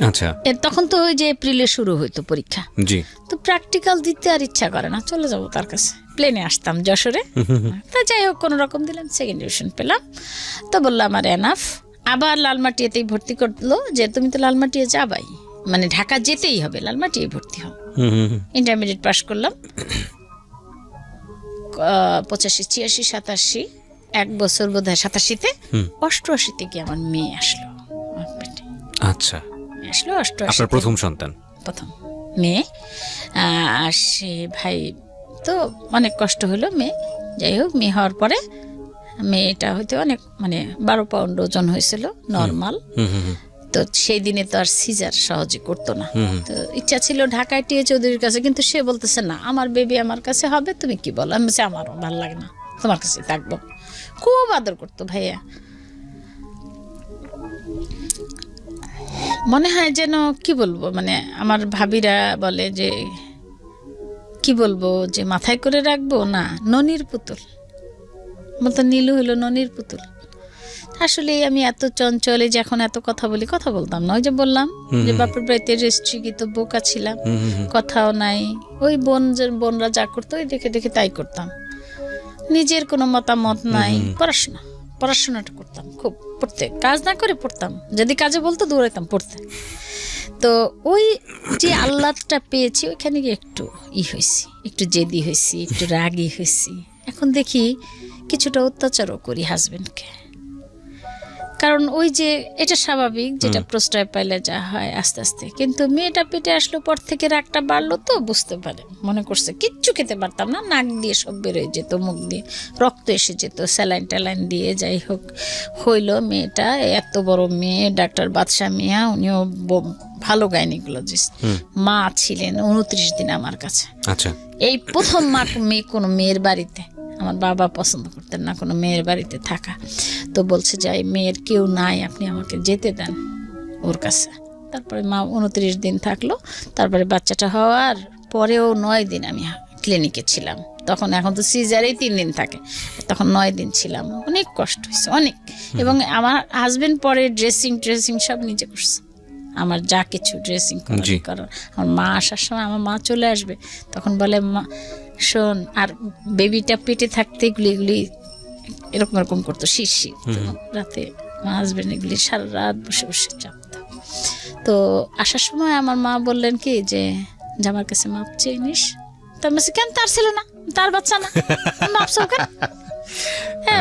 আচ্ছা, তখন তো ওই যে এপ্রিলে শুরু হইতো পরীক্ষা। জি। তো প্র্যাকটিক্যাল দিতে আর ইচ্ছা করে না, চলে যাব তার কাছে, প্লেনে আসতাম যশোরে। তা যাই হোক কোনো রকম দিলাম, সেকেন্ড ডিভিশন পেলাম। তো বললাম আমার এনাফ। আবার লালমাটিয়াতেই ভর্তি করলো যে তুমি তো লালমাটিয়া যাবাই, মানে ঢাকা যেতেই হবে, লালমাটিয়ায় ভর্তি হও। ইন্টারমিডিয়েট পাস করলাম 85, 86, 87, 1 বছর বোধ হয় 87-তে। 88-তে গিয়ে আমার মেয়ে আসলো আমার পেটে। আচ্ছা, আসলো 88। আপনার প্রথম সন্তান, প্রথম মেয়ে। আর সে ভাই তো অনেক কষ্ট হলো মেয়ে। যাই হোক মেয়ে হওয়ার পরে মেয়েটা হয়তো অনেক মানে 12 পাউন্ড ওজন হয়েছিল নর্মাল। তো সেই দিনে তো আর সিজার সহজে করতো না। তো ইচ্ছা ছিল ঢাকায় টিএ চৌধুরীর কাছে, কিন্তু সে বলতেছে না আমার বেবি আমার কাছে হবে, তুমি কি বলো? আমি বলছি আমারও ভালো লাগে না, তোমার কাছে থাকবো। খুব আদর করতো ভাইয়া। মনে হয় যেন কি বলবো, মানে আমার ভাবিরা বলে যে কি বলবো, যে মাথায় করে রাখবো না, ননির পুতুল মতো। নীলু হলো ননির পুতুল। আসলে আমি এত চঞ্চলে যে এখন এত কথা বলি, কথা বলতাম না। ওই যে বললাম যে বাপের বাড়িতে রেস্ট্রিক্ট বোকা ছিলাম, কথাও নাই। ওই বোনরা যা করতো ওই দেখে দেখে তাই করতাম, নিজের কোনো মতামত নাই। পড়াশোনাটা করতাম খুব, পড়তে কাজ না করে পড়তাম, যদি কাজে বলতো দৌড়াইতাম পড়তে। তো ওই যে আহ্লাদটা পেয়েছি ওইখানে গিয়ে একটু হয়েছি, একটু জেদি হয়েছি, একটু রাগী হয়েছি। এখন দেখি কিছুটা অত্যাচারও করি হাজবেন্ডকে, কারণ ওই যে এটা স্বাভাবিক, যেটা প্রশ্রয় পাইলে যা হয় আস্তে আস্তে। কিন্তু মেয়েটা পেটে আসলো পর থেকে রাগটা বাড়লো, তো বুঝতে পারে, মনে করছে কিচ্ছু খেতে পারতাম না, নাক দিয়ে সব বেরোয় যেত, মুখ দিয়ে রক্ত এসে যেত, স্যালাইন ট্যালাইন দিয়ে। যাই হোক হইলো মেয়েটা, এত বড় মেয়ে, ডাক্তার বাদশাহ মিয়া, উনিও ভালো গাইনিকোলজিস্ট। মা ছিলেন 29 দিন আমার কাছে। আচ্ছা, এই প্রথম মেয়ে কোনো মেয়ের বাড়িতে। আমার বাবা পছন্দ করতেন না কোনো মেয়ের বাড়িতে থাকা। তো বলছে যে মেয়ের কেউ নাই, আপনি আমাকে যেতে দেন ওর কাছে। তারপরে মা 29 দিন থাকলো। তারপরে বাচ্চাটা হওয়ার পরেও 9 দিন আমি ক্লিনিকে ছিলাম। তখন এখন তো সিজারেই 3 দিন থাকে, তখন 9 দিন ছিলাম। অনেক কষ্ট হয়েছে, অনেক। এবং আমার হাজবেন্ড পরে ড্রেসিং সব নিজে করছে, আমার যা কিছু ড্রেসিং করার। আমার মা আসার সময় আমার মা চলে আসবে, তখন বলে মা শোন, আর বেবিটা পেটে থাকতে এগুলি এরকম করতো শীর্ষি। রাতে আমার হাজবেন্ড এগুলি সারা রাত বসে বসে চাপতো। তো আসার সময় আমার মা বললেন কি যে জামার কাছে মাপ চেয়ে নিস। তার মাসে কেন, তার ছিল না, তার বাচ্চা না, মাপছো কেন?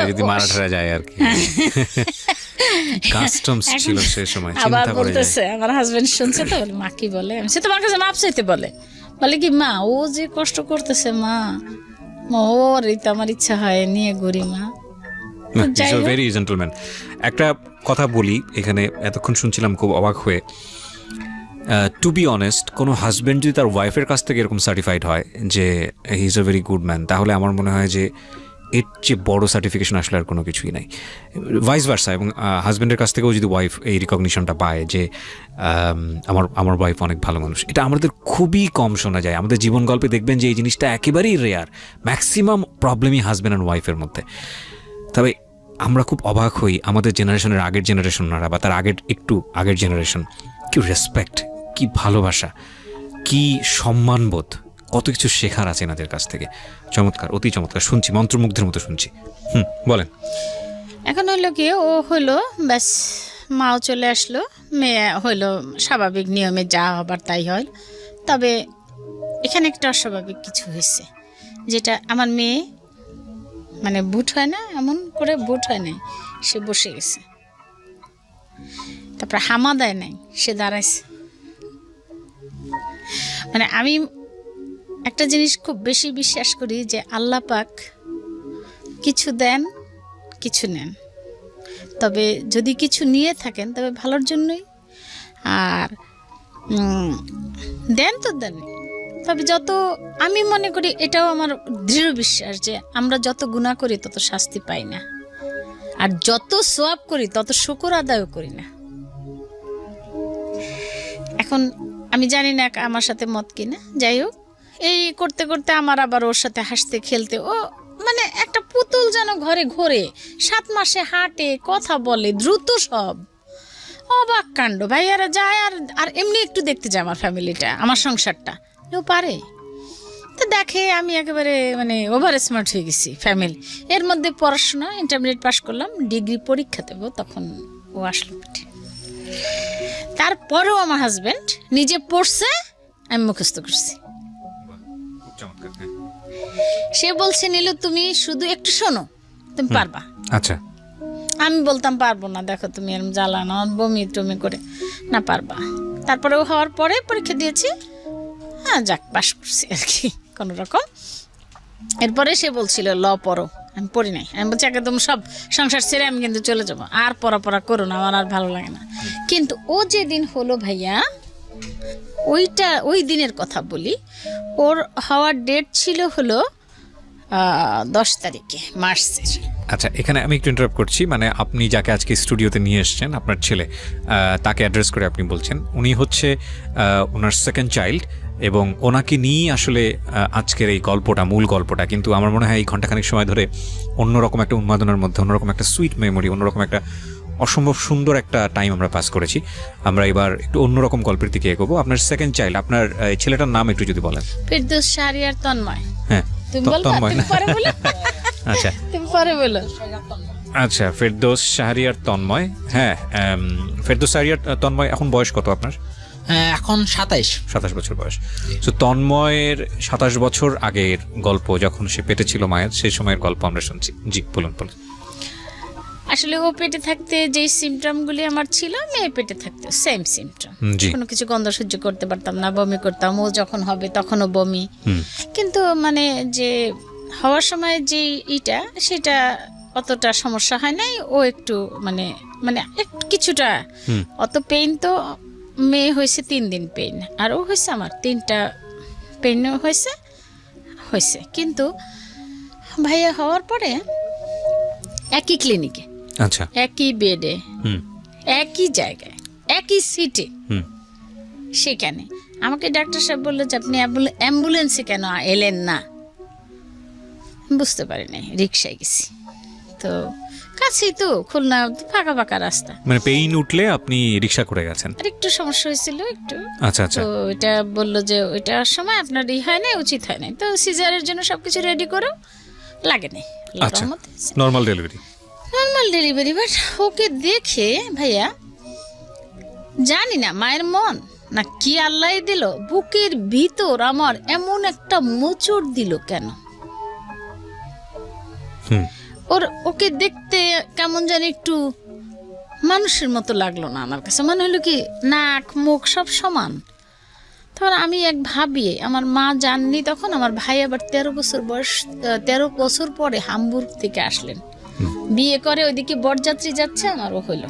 যদি মারাঠারা যায় আর কি, কাস্টমস ছিল সে সময়। আবার বলতেছে আমার হাজবেন্ড শুনছে তো, বলে মা কি বলে, সে তোমার কাছে মাপ চাইতে বলে কি মা ও যে কষ্ট করতেছে, মা ওরই তো আমার ইচ্ছা হয় নিয়ে ঘুরি মা। Very gentleman. একটা কথা বলি এখানে, এতক্ষণ শুনছিলাম খুব অবাক হয়ে। টু বি অনেস্ট, কোনো হাজব্যান্ড যদি তার ওয়াইফের কাছ থেকে এরকম সার্টিফাইড হয় যে he is a very good man, তাহলে আমার মনে হয় যে এর চেয়ে বড় সার্টিফিকেশন আসলে আর কোনো কিছুই নাই। Vice versa. এবং হাজব্যান্ডের কাছ থেকেও যদি ওয়াইফ এই রিকগনিশনটা পায় যে আমার ওয়াইফ অনেক ভালো মানুষ, এটা আমাদের খুবই কম শোনা যায়। আমাদের জীবন গল্পে দেখবেন যে এই জিনিসটা একেবারেই রেয়ার। ম্যাক্সিমাম প্রবলেমই হাজব্যান্ড অ্যান্ড ওয়াইফের মধ্যে। তবে আমরা খুব অবাক হই, আমাদের জেনারেশনের আগের জেনারেশনরা বা তার একটু আগের জেনারেশন, কি রেসপেক্ট, কি ভালোবাসা, কি সম্মানবোধ, কত কিছু শেখার আছে এনাদের কাছ থেকে। চমৎকার, অতি চমৎকার শুনছি, মন্ত্রমুগ্ধের মতো শুনছি। বলেন। এখন হইলো কি, ও হইলো ব্যাস, মাও চলে আসলো, মেয়ে হইলো স্বাভাবিক নিয়মে যা হবার তাই হয়। তবে এখানে একটা অস্বাভাবিক কিছু হয়েছে, যেটা আমার মেয়ে মানে বুট হয় না, এমন করে বুট হয় নাই, সে বসে গেছে। তারপর হামা দেয় নাই, সে দাঁড়াইছে। মানে আমি একটা জিনিস খুব বেশি বিশ্বাস করি যে আল্লাহ পাক কিছু দেন, কিছু নেন। তবে যদি কিছু নিয়ে থাকেন তবে ভালোর জন্যই, আর দেন তো দেন। তবে যত আমি মনে করি, এটাও আমার দৃঢ় বিশ্বাস যে আমরা যত গুনাহ করি তত শাস্তি পাই না, আর যত সওয়াব করি তত শুকর আদায়ও করি না। এখন আমি জানি না আমার সাথে মত কিনা, যাই হোক এই করতে করতে আমার আবার ওর সাথে হাসতে খেলতে ও মানে একটা পুতুল যেন ঘরে ঘোরে, 7 মাসে হাঁটে, কথা বলে দ্রুত, সব অবাক কাণ্ড। ভাইয়ারা যায় আর আর এমনি একটু দেখতে যায় আমার ফ্যামিলিটা, আমার সংসারটা, ও পারে তো দেখে আমি একেবারে মানে ওভার স্মার্ট হয়ে গেছি ফ্যামিলি। এর মধ্যে পড়াশোনা ইন্টারমিডিয়েট পাশ করলাম, ডিগ্রি পরীক্ষা দেবো, তখন ও আসলো পিঠে। তারপরেও আমার হাজবেন্ড নিজে পড়ছে, আমি মুখস্থ করছি। খুব চমৎকার। হ্যাঁ। সে বলছে নীলু তুমি শুধু একটু শোনো, তুমি পারবা। আচ্ছা। আমি বলতাম পারবো না, দেখো তুমি এরকম জ্বালানো বমি টমি করে, না পারবা। তারপরে ও হওয়ার পরে পরীক্ষা দিয়েছি, হ্যাঁ যাক পাশ করছি আর কি কোনো রকম। এরপরে সে বলছিল ল পড়ো, আমি পড়ি নাই। আমি বলছি একদম সব সংসার ছেড়ে আমি কিন্তু চলে যাবো, আর পড়া করো না, আমার আর ভালো লাগে না। কিন্তু ও যেদিন হলো ভাইয়া, ওই দিনের কথা বলি, ওর হওয়ার ডেট ছিল হলো 10 তারিখে মার্চের। আচ্ছা, এখানে আমি একটু ইন্টারাপ্ট করছি, মানে আপনি যাকে আজকে স্টুডিওতে নিয়ে এসেছেন, আপনার ছেলে, তাকে অ্যাড্রেস করে আপনি বলছেন উনি হচ্ছে ওনার সেকেন্ড চাইল্ড, এবং ওনাকে নিয়েই আসলে আজকের এই গল্পটা, মূল গল্পটা। কিন্তু আমার মনে হয় এই ঘন্টাখানেক সময় ধরে অন্যরকম একটা উন্মাদনার মধ্যে, অন্যরকম একটা সুইট মেমোরি, অন্যরকম একটা অসম্ভব সুন্দর একটা টাইম আমরা পাস করেছি। আমরা এবার একটু অন্যরকম গল্পের দিকে এগোবো। আপনার সেকেন্ড চাইল্ড, আপনার ছেলেটার নাম একটু যদি বলেন। ফেরদৌস শাহরিয়ার তন্ময়। হ্যাঁ, তুমি বলবা, তন্ময় তুমি না? পরে বলো। আচ্ছা তুমি পরে বলো। আচ্ছা, ফেরদৌস শাহরিয়ার তন্ময়। হ্যাঁ, ফেরদৌস শাহরিয়ার তন্ময় এখন বয়স কত আপনার? এখন 27 বছর বয়স। তো তন্ময়ের 27 বছর আগের গল্প, যখন সে পেটে ছিল মায়ের, সেই সময়ের গল্প আমরা শুনছি। জি বলুন। আসলে ও পেটে থাকতে যে সিমটমগুলি আমার ছিল, মেয়ে পেটে থাকতে সেম সিমটম। জি। কোনো কিছু গন্ধ সহ্য করতে পারতাম না, বমি করতাম, ও যখন হবে তখনও বমি। কিন্তু মানে যে হওয়ার সময় যে ইটা, সেটা অতটা সমস্যা হয় নাই। ও একটু মানে মানে একটু কিছুটা, অত পেইন তো মেয়ে হয়েছে 3 দিন পেইন, আর ও হয়েছে আমার 3টা পেইন হয়েছে। কিন্তু ভাইয়া হওয়ার পরে একই ক্লিনিকে, আচ্ছা, একই বেডে, একই জায়গায়, একই সিটে, সেখানে আমাকে ডাক্তার সাহেব বললো যে আপনি অ্যাম্বুলেন্সে কেন এলেন না। বুঝতে পারি নাই, রিক্সায় গেছি। তো কাছেই তো, খুলনা ফাঁকা ফাঁকা রাস্তা। মানে পেইন উঠলে আপনি রিক্সা করে গেছেন? আর একটু সমস্যা হয়েছিল একটু। আচ্ছা আচ্ছা। তো এটা বললো যে ওইটার সময় আপনার হয় না, উচিত হয় না, তো সিজারের জন্য সবকিছু রেডি করো, লাগে নাই। আচ্ছা, normal delivery. Normal delivery. But ওকে দেখে ভাইয়া জানি না মায়ের মন না কি আল্লাহ দিল, বুকের ভিতর আমার এমন একটা মোচড় দিল কেন। ওকে দেখতে কেমন জানি একটু মানুষের মতো লাগলো না আমার কাছে। মনে হলো কি নাক মুখ সব সমান। তখন আমি এক ভাবি, আমার মা জাননি তখন, আমার ভাই আবার 13 বছর বয়স, 13 বছর পরে হামবুর্গ থেকে আসলেন, বিয়ে করে, ওইদিকে বরযাত্রী যাচ্ছে, আমারও হইলো।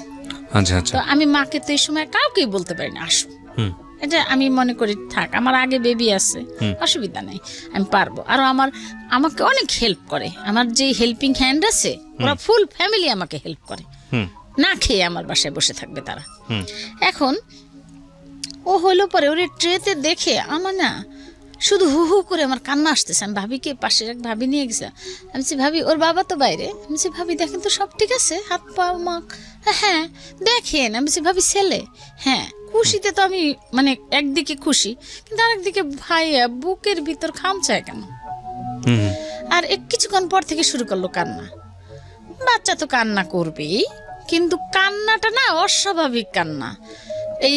আচ্ছা আচ্ছা। তো আমি মাকে তো এই সময় কাউকেই বলতে পারি না আসো, এটা আমি মনে করি থাক, আমার আগে বেবি আছে, অসুবিধা নেই, আমি পারবো। আর আমাকে অনেক হেল্প করে, আমার যে হেল্পিং হ্যান্ড আছে, ওরা ফুল ফ্যামিলি আমাকে হেল্প করে, না খেয়ে আমার বাসায় বসে থাকবে তারা। এখন ও হলো পরে ওরে ট্রেতে দেখে আমার না শুধু হু হু করে আমার কান্না আসতেছে। আমি ভাবিকে পাশের এক ভাবি নিয়ে গেছে, আমি বলছি ভাবি, ওর বাবা তো বাইরে, আমি বলছি ভাবি দেখেন তো সব ঠিক আছে, হাত পা মাখ, হ্যাঁ দেখেন। আমি বলছি ভাবি ছেলে, হ্যাঁ। খুশিতে তো আমি মানে একদিকে খুশি, কিন্তু আরেকদিকে ভাইয়া বুকের ভিতর খামচায় কেন। আর কিছুক্ষণ পর থেকে শুরু করলো কান্না। বাচ্চা তো কান্না করবেই, কিন্তু কান্নাটা না অস্বাভাবিক কান্না। এই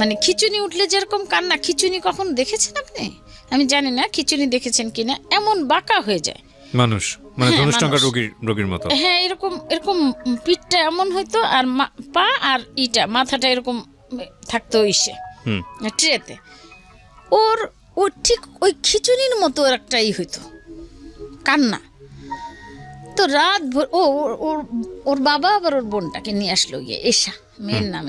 মানে খিচুনি উঠলে যেরকম কান্না, খিচুনি কখন দেখেছেন আপনি? আমি জানি না খিচুনি দেখেছেন কিনা, এমন বাঁকা হয়ে যায় মানুষ, মানে ধনুষ্টঙ্কার রোগীর মতো। হ্যাঁ, এরকম এরকম পিঠটা এমন হইতো, আর পা আর মাথাটা এরকম থাকতো ইসে ট্রেতে। ও ঠিক ওই খিচুনির মতো একটা হইতো কান্না। তো রাত ভোর ওর বাবা আবার ওর বোনটাকে নিয়ে আসলো, এশা, মেয়ের নাম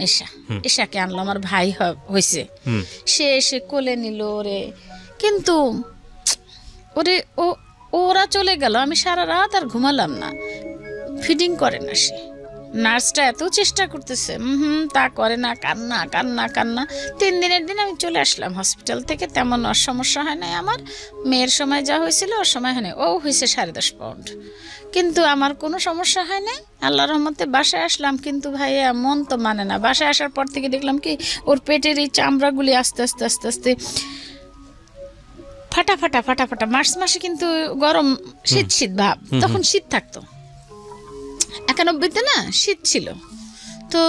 এশাকে আনলো, আমার ভাই হয়েছে। সে এসে কোলে নিল ওরে, কিন্তু ওরা চলে গেল। আমি সারা রাত আর ঘুমালাম না, ফিডিং করে না সে, নার্সটা এত চেষ্টা করতেছে, তা করে না, কান্না কান্না কান্না। 3 দিনের দিন আমি চলে আসলাম হসপিটাল থেকে। তেমন সমস্যা হয় নাই আমার। মেয়ের সময় যা হয়েছিল ওর সময় হয় নাই। ও হয়েছে 10.5 পাউন্ড, কিন্তু আমার কোনো সমস্যা হয় নাই আল্লাহর রহমতে। বাসায় আসলাম, কিন্তু ভাইয়া মন তো মানে না। বাসায় আসার পর থেকে দেখলাম কি ওর পেটের এই চামড়াগুলি আস্তে আস্তে আস্তে আস্তে ফাটা ফাটা ফাটা ফাটা। মার্চ মাসে কিন্তু গরম শীত শীত ভাব, তখন শীত থাকতো। 91-তে না শীত ছিল, তো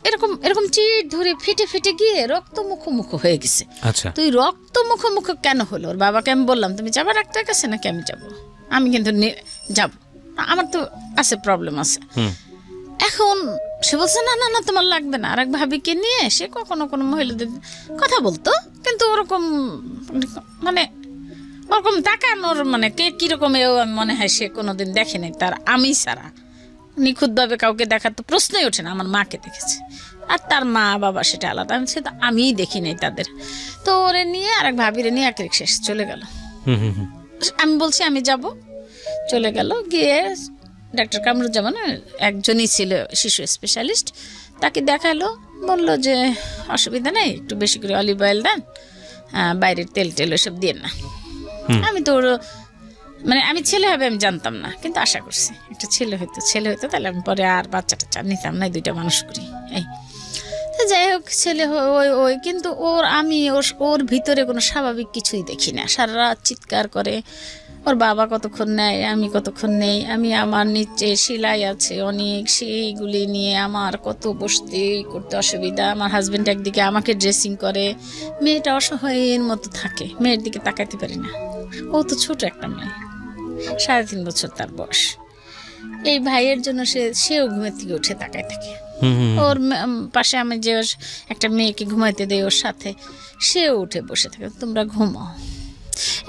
এরকম এরকম চিট ধরে ফেটে ফেটে গিয়ে রক্ত মুখোমুখো হয়ে গেছে। আচ্ছা, তুই রক্ত মুখোমুখো কেন হলো? ওর বাবাকে আমি বললাম, তুমি যাবা ডাক্তার কাছে নাকি আমি যাব? আমি কিন্তু যাব, আমার তো আছে, প্রবলেম আছে। এখন সে বলছে না না না তোমার লাগবে না। আর এক ভাবিকে নিয়ে সে কখনো কোনো মহিলাদের কথা বলতো, কিন্তু ওরকম মানে ওরকম তাকানোর মানে কে কিরকম এও আমি মনে হয় সে কোনোদিন দেখেনি তার আমি ছাড়া। নিখুঁতভাবে কাউকে দেখার তো প্রশ্নই ওঠে না। আমার মাকে দেখেছে, আর তার মা বাবা সেটা আলাদা, আমি সেটা আমিই দেখি নাই তাদের। তো ওরে নিয়ে আর এক ভাবিরে নিয়ে এক রিক্সা চলে গেল। আমি বলছি আমি যাব, চলে গেল। গিয়ে ডাক্তার কামরুজ্জামান একজনই ছিল শিশু স্পেশালিস্ট, তাকে দেখালো। বললো যে অসুবিধা নেই, একটু বেশি করে অলিভ অয়েল দেন, বাইরের তেল টেল ওসব দিয়ে না। আমি তো মানে আমি ছেলে হবে আমি জানতাম না, কিন্তু আশা করছি একটা ছেলে হইতো তাহলে আমি পরে আর বাচ্চাটা নিতাম না, 2টা মানুষ করি। এই তো যাই হোক, ছেলে ওই কিন্তু ওর ভিতরে কোনো স্বাভাবিক কিছুই দেখি না। সারা রাত চিৎকার করে। ওর বাবা কতক্ষণ নেয়, আমি কতক্ষণ নেই। আমি আমার নিচে সেলাই আছে অনেক, সেইগুলি নিয়ে আমার কত বসতে করতে অসুবিধা। আমার হাজবেন্ড একদিকে আমাকে ড্রেসিং করে, মেয়েটা অসহায়ের মতো থাকে, মেয়ের দিকে তাকাতে পারি না। ও তো ছোট একটা মেয়ে, 3.5 বছর তার বয়স। এই ভাইয়ের জন্য সেও ঘুমের থেকে উঠে তাকায় থাকে। ওর পাশে আমি যে একটা মেয়েকে ঘুমাইতে দেই ওর সাথে, সেও উঠে বসে থাকে, তোমরা ঘুমাও।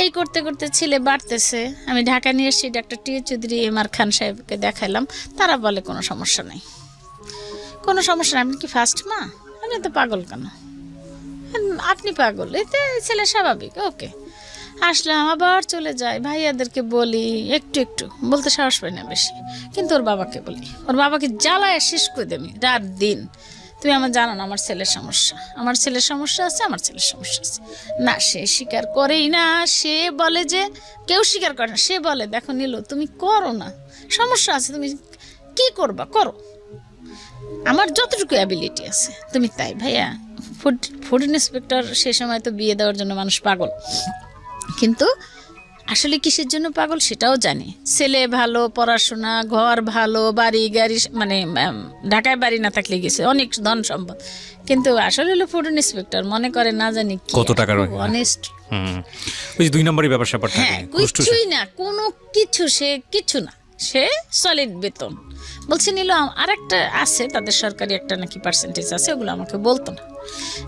এই করতে করতে ছেলে বাড়তেছে। আমি ঢাকা নিয়ে এসেছি, ডাক্তার টি চৌধুরী এমআর খান সাহেবকে দেখাইলাম। তারা বলে কোনো সমস্যা নেই, কোনো সমস্যা নেই। আপনি কি ফার্স্ট মা? আপনি তো পাগল কেন? আপনি পাগল, এতে ছেলে স্বাভাবিক। ওকে, আসলাম, আবার চলে যায়। ভাইয়াদেরকে বলি, একটু একটু বলতে সাহস পাই না বেশি, কিন্তু ওর বাবাকে বলি। ওর বাবাকে জ্বালায় শেষ করে দেবে রাত দিন। তুমি আমার জানো না, আমার ছেলের সমস্যা, আমার ছেলের সমস্যা আছে, আমার ছেলের সমস্যা আছে। না, সে স্বীকার করেই না। সে বলে যে কেউ স্বীকার করে না। সে বলে দেখো নীলু, তুমি করো না, সমস্যা আছে, তুমি কি করবা করো, আমার যতটুকু অ্যাবিলিটি আছে তুমি তাই। ভাইয়া ফুড ইন্সপেক্টর, সে সময় তো বিয়ে দেওয়ার জন্য মানুষ পাগল, কিন্তু আসলে কিসের জন্য পাগল সেটাও জানি। ছেলে ভালো, পড়াশোনা, ঘর ভালো, বাড়ি গাড়ি, মানে ঢাকায় বাড়ি না থাকলে গেছে, অনেক ধন সম্পদ, কিন্তু আসলে হলো ফুড ইন্সপেক্টর। মনে করে না জানি কত টাকার অনেস্ট, ওই 2 নম্বরই ব্যাপার স্যাপার থাকে। হ্যাঁ, কিছুই না, কোনো কিছু, সে কিছু না, সে সলিড বেতন। বলছি নিল আরেকটা আছে, তাদের সরকারি একটা নাকি পার্সেন্টেজ আছে, ওগুলো আমাকে বলতো না।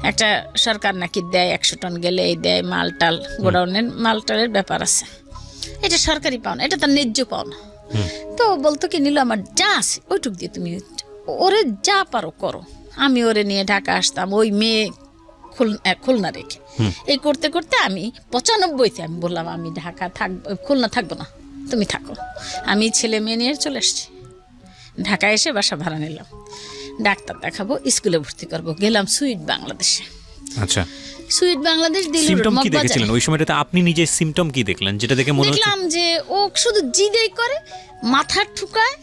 একটা সরকার নাকি দেয় 100 টন গেলে এই দেয়, মালটাল গোডাউনের মালটালের ব্যাপার আছে, এটা সরকারি পাও না, এটা তার ন্যায্য পাও না। তো বলতো কি নিল আমার যা আছে ওইটুক দিয়ে তুমি ওরে যা পারো করো। আমি ওরে নিয়ে ঢাকা আসতাম, ওই মেয়ে খুলনা রেখে। এই করতে করতে আমি 95-তে আমি বললাম আমি ঢাকা থাকবো, খুলনা থাকবো না, তুমি থাকো। আমি ছেলে মেয়ে নিয়ে চলে আসছি ঢাকায়। এসে বাসা ভাড়া নিলাম, ডাক্তার দেখাবো, স্কুলে ভর্তি করবো। গেলাম সুইট বাংলাদেশে। আচ্ছা, সুইট বাংলাদেশ সিম্পটম কি দেখেছিলেন ওই সময়টাতে? আপনি নিজে সিম্পটম কি দেখলেন যেটা দেখে মনে হচ্ছে? দেখলাম যে ও শুধু জিদেই করে, মাথা ঠুকায়,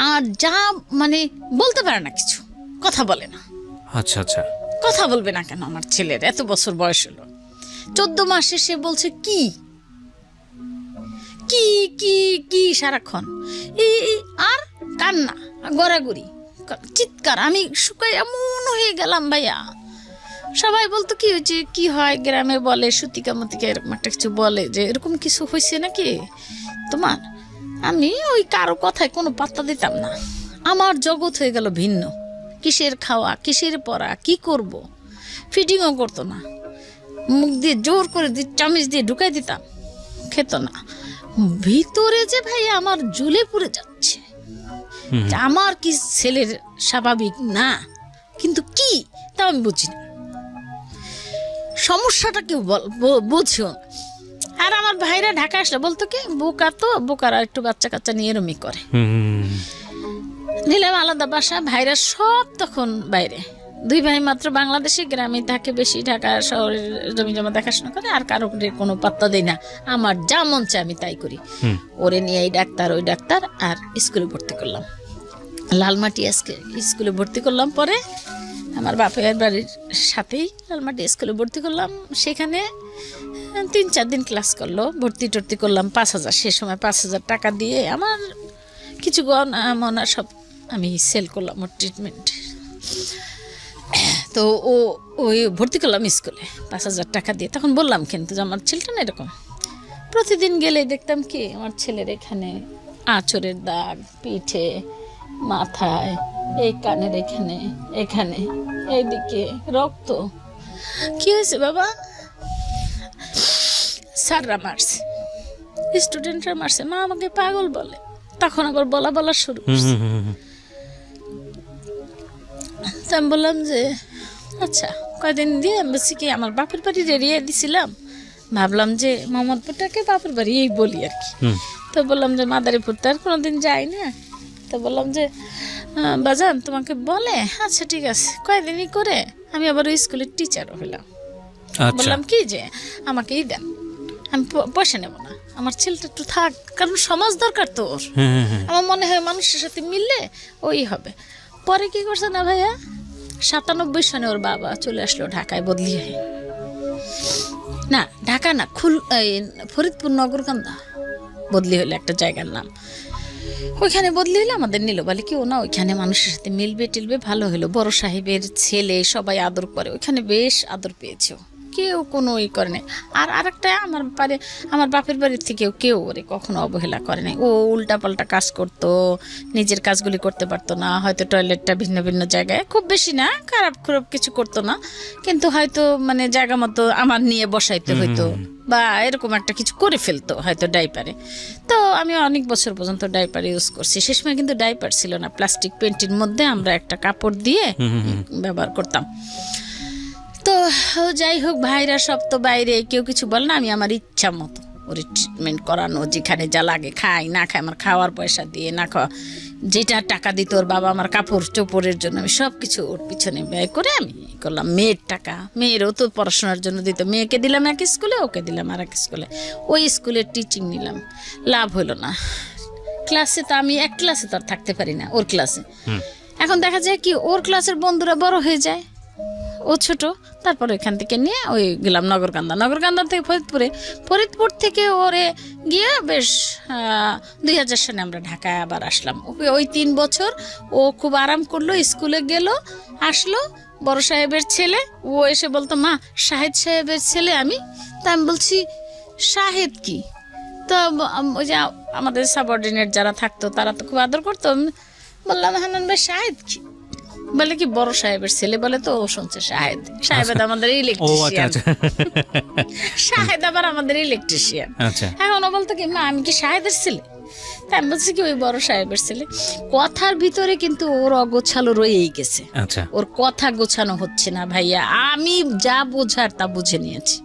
আর যা মানে বলতে পারে না, কিছু কথা বলে না। আচ্ছা আচ্ছা, কথা বলবে না কেন? আমার ছেলের এত বছর বয়স হলো, 14 মাসে সে বলছে কি কি কি কি সারাক্ষণ, আর কান্না, গড়াগড়ি, চিৎকার। আমি শুকাই এমন হয়ে গেলাম ভাইয়া। সবাই বলতো কি হয়েছে, কি হয় গ্রামে বলে সুতিকা মতিকা এরকম একটা কিছু বলে যে এরকম কিছু হয়েছে নাকি তোমার। আমি ওই কারো কথায় কোনো পাত্তা দিতাম না। আমার জগৎ হয়ে গেল ভিন্ন। কিসের খাওয়া, কিসের পড়া, কি করব, ফিটিংও করতো না। মুখ দিয়ে জোর করে চামচ দিয়ে ঢুকাই দিতাম, খেত না। ভিতরে যে ভাই আমার জ্বলে পুড়ে যাচ্ছে, আমার কি ছেলের স্বাভাবিক না, কিন্তু কি তা আমি বুঝি না। সমস্যাটা কেউ বুঝিও। আর আমার ভাইরা ঢাকা আসলে বলতো কি বোকা, তো বোকারা একটু বাচ্চা কাচ্চা নিয়ে এরমই করে। নিলাম আলাদা বাসা, ভাইরা সব তখন বাইরে। 2 ভাই মাত্র বাংলাদেশে, গ্রামে থাকে বেশি, ঢাকা শহরের জমি জমা দেখাশোনা করে, আর কারো কোনো পাত্তা দেই না। আমার যা মন চায় আমি তাই করি। ওরে নিয়ে এই ডাক্তার ওই ডাক্তার, আর স্কুলে ভর্তি করলাম, লালমাটি স্কুলে ভর্তি করলাম। পরে আমার বাপের বাড়ির সাথেই লালমাটি স্কুলে ভর্তি করলাম। সেখানে 3-4 দিন ক্লাস করলো, ভর্তি টর্তি করলাম। 5,000, সে সময় 5,000 টাকা দিয়ে আমার কিছু গহনা সব আমি সেল করলাম ওর ট্রিটমেন্ট। তো ওই ভর্তি করলাম স্কুলে 5,000 টাকা দিয়ে। তখন বললাম কিন্তু যে আমার ছেলেটা না এরকম। প্রতিদিন গেলে দেখতাম কি আমার ছেলের এখানে আঁচড়ের দাগ, পিঠে, মাথায়, এই কানের এখানে, এখানে, এইদিকে রক্ত। কি হয়েছে বাবা? স্যাররা মারছে, স্টুডেন্টরা মারছে। মা আমাকে পাগল বলে। তখন আবার বলা শুরু করছে। তো আমি বললাম যে আচ্ছা, কয়দিন দিয়ে আমি বলছি কি আমার বাপের বাড়ি রেড়িয়ে দিছিলাম, ভাবলাম যে মোহাম্মদপুরটাকে বাপের বাড়ি এই বলি আর কি। তো বললাম যে মাদারীপুর তো আর কোনোদিন যাই না। তো বললাম যে বাজান তোমাকে বলে, আচ্ছা ঠিক আছে। কয়দিনই করে আমি আবার ওই স্কুলের টিচারও হলাম। বললাম কি যে আমাকে দেন, আমি পয়সা নেব না, আমার ছেলেটা একটু থাক, কারণ সমাজ দরকার তো ওর। আমার মনে হয় মানুষের সাথে মিললে ওই হবে। পরে কি করছে না ভাইয়া, 97 সনে ওর বাবা চলে আসলো ঢাকায় বদলি হয়ে। না ঢাকা না, ফরিদপুর নগরকান্দা বদলি হলো একটা জায়গার নাম। ওইখানে বদলি হলে আমাদের নিল, বলে কি ও না ওইখানে মানুষের সাথে মিলবে টিলবে, ভালো হলো। বড় সাহেবের ছেলে, সবাই আদর করে, ওইখানে বেশ আদর পেয়েছে। কেউ কোনো করে নাই। আর আরেকটা, আমার বাপের বাড়ির থেকেও কেউ ওরে কখনো অবহেলা করে নাই। ও উল্টাপাল্টা কাজ করতো, নিজের কাজগুলি করতে পারতো না। হয়তো টয়লেটটা ভিন্ন ভিন্ন জায়গায়, খুব বেশি না, খারাপ কিছু করতো না, কিন্তু হয়তো মানে জায়গা মতো আমার নিয়ে বসাইতে হইতো, বা এরকম একটা কিছু করে ফেলতো হয়তো ডাইপারে। তো আমি অনেক বছর পর্যন্ত ডাইপার ইউজ করছি। সে সময় কিন্তু ডাইপার ছিল না, প্লাস্টিক পেন্টির মধ্যে আমরা একটা কাপড় দিয়ে ব্যবহার করতাম। তো যাই হোক, ভাইরা সব তো বাইরে, কেউ কিছু বল না। আমি আমার ইচ্ছা মতো ওরে ট্রিটমেন্ট করানো, যেখানে যা লাগে, খাই না খাই, আমার খাওয়ার পয়সা দিয়ে না খাওয়া, যেটা টাকা দিত ওর বাবা আমার কাপড় চোপড়ের জন্য, আমি সব কিছু ওর পিছনে ব্যয় করে আমি করলাম। মেয়ের টাকা, মেয়েরও তো পড়াশোনার জন্য দিত, মেয়েকে দিলাম এক স্কুলে, ওকে দিলাম আর এক স্কুলে। ওই স্কুলের টিচিং নিলাম, লাভ হলো না। ক্লাসে তো আমি এক ক্লাসে তো আর থাকতে পারি না, ওর ক্লাসে। এখন দেখা যায় কি ওর ক্লাসের বন্ধুরা বড় হয়ে যায়, ও ছোট। তারপর ওইখান থেকে নিয়ে ওই গেলাম নগরকান্দা থেকে ফরিদপুর থেকে ওরে গিয়ে বেশ 2000 সালে আমরা ঢাকায় আবার আসলাম। ওকে ওই 3 বছর ও খুব আরাম করলো, স্কুলে গেল আসলো। বড় সাহেবের ছেলে, ও এসে বলতো মা শাহেদ সাহেবের ছেলে আমি। তা আমি বলছি শাহেদ কি? তো ওই যে আমাদের সাবঅর্ডিনেট যারা থাকতো তারা তো খুব আদর করতো। বললাম হান্নান ভাই শাহেদ কি? বলে কি বড় সাহেবের ছেলে। বলে তো ও শুনছে শাহেদ আমাদের ইলেকট্রিশিয়ান। শাহেদ আবার আমাদের ইলেকট্রিশিয়ান। এখন ও বলতো কি মা আমি কি শাহেদের ছেলে? তাই আমি বলছি কি ওই বড় সাহেবের ছেলে। কথার ভিতরে কিন্তু ওর অগোছালো রয়েই গেছে, ওর কথা গোছানো হচ্ছে না ভাইয়া। আমি যা বোঝার তা বুঝে নিয়েছি,